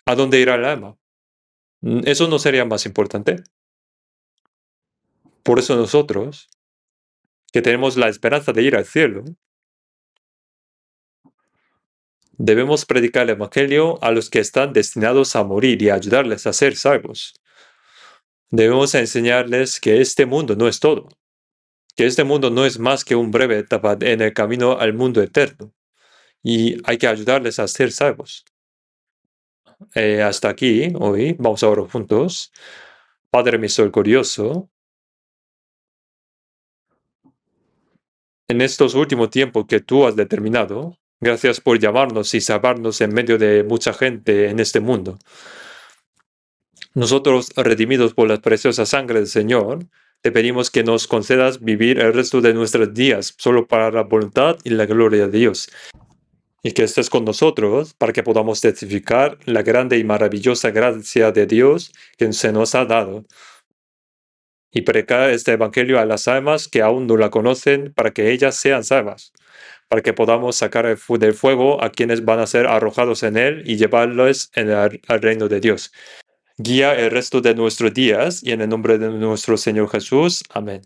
¿A dónde irá el alma? ¿Eso no sería más importante? Por eso nosotros, que tenemos la esperanza de ir al cielo, debemos predicar el Evangelio a los que están destinados a morir y ayudarles a ser salvos. Debemos enseñarles que este mundo no es todo, que este mundo no es más que un breve etapa en el camino al mundo eterno, y hay que ayudarles a ser salvos. Hasta aquí hoy, vamos a orar juntos. Padre misericordioso, en estos últimos tiempos que tú has determinado, gracias por llamarnos y salvarnos en medio de mucha gente en este mundo. Nosotros, redimidos por la preciosa sangre del Señor, te pedimos que nos concedas vivir el resto de nuestros días solo para la voluntad y la gloria de Dios. Y que estés con nosotros para que podamos testificar la grande y maravillosa gracia de Dios que se nos ha dado. Y predicar este evangelio a las almas que aún no la conocen para que ellas sean salvas, para que podamos sacar del fuego a quienes van a ser arrojados en él y llevarlos al reino de Dios. Guía el resto de nuestros días y en el nombre de nuestro Señor Jesús. Amén.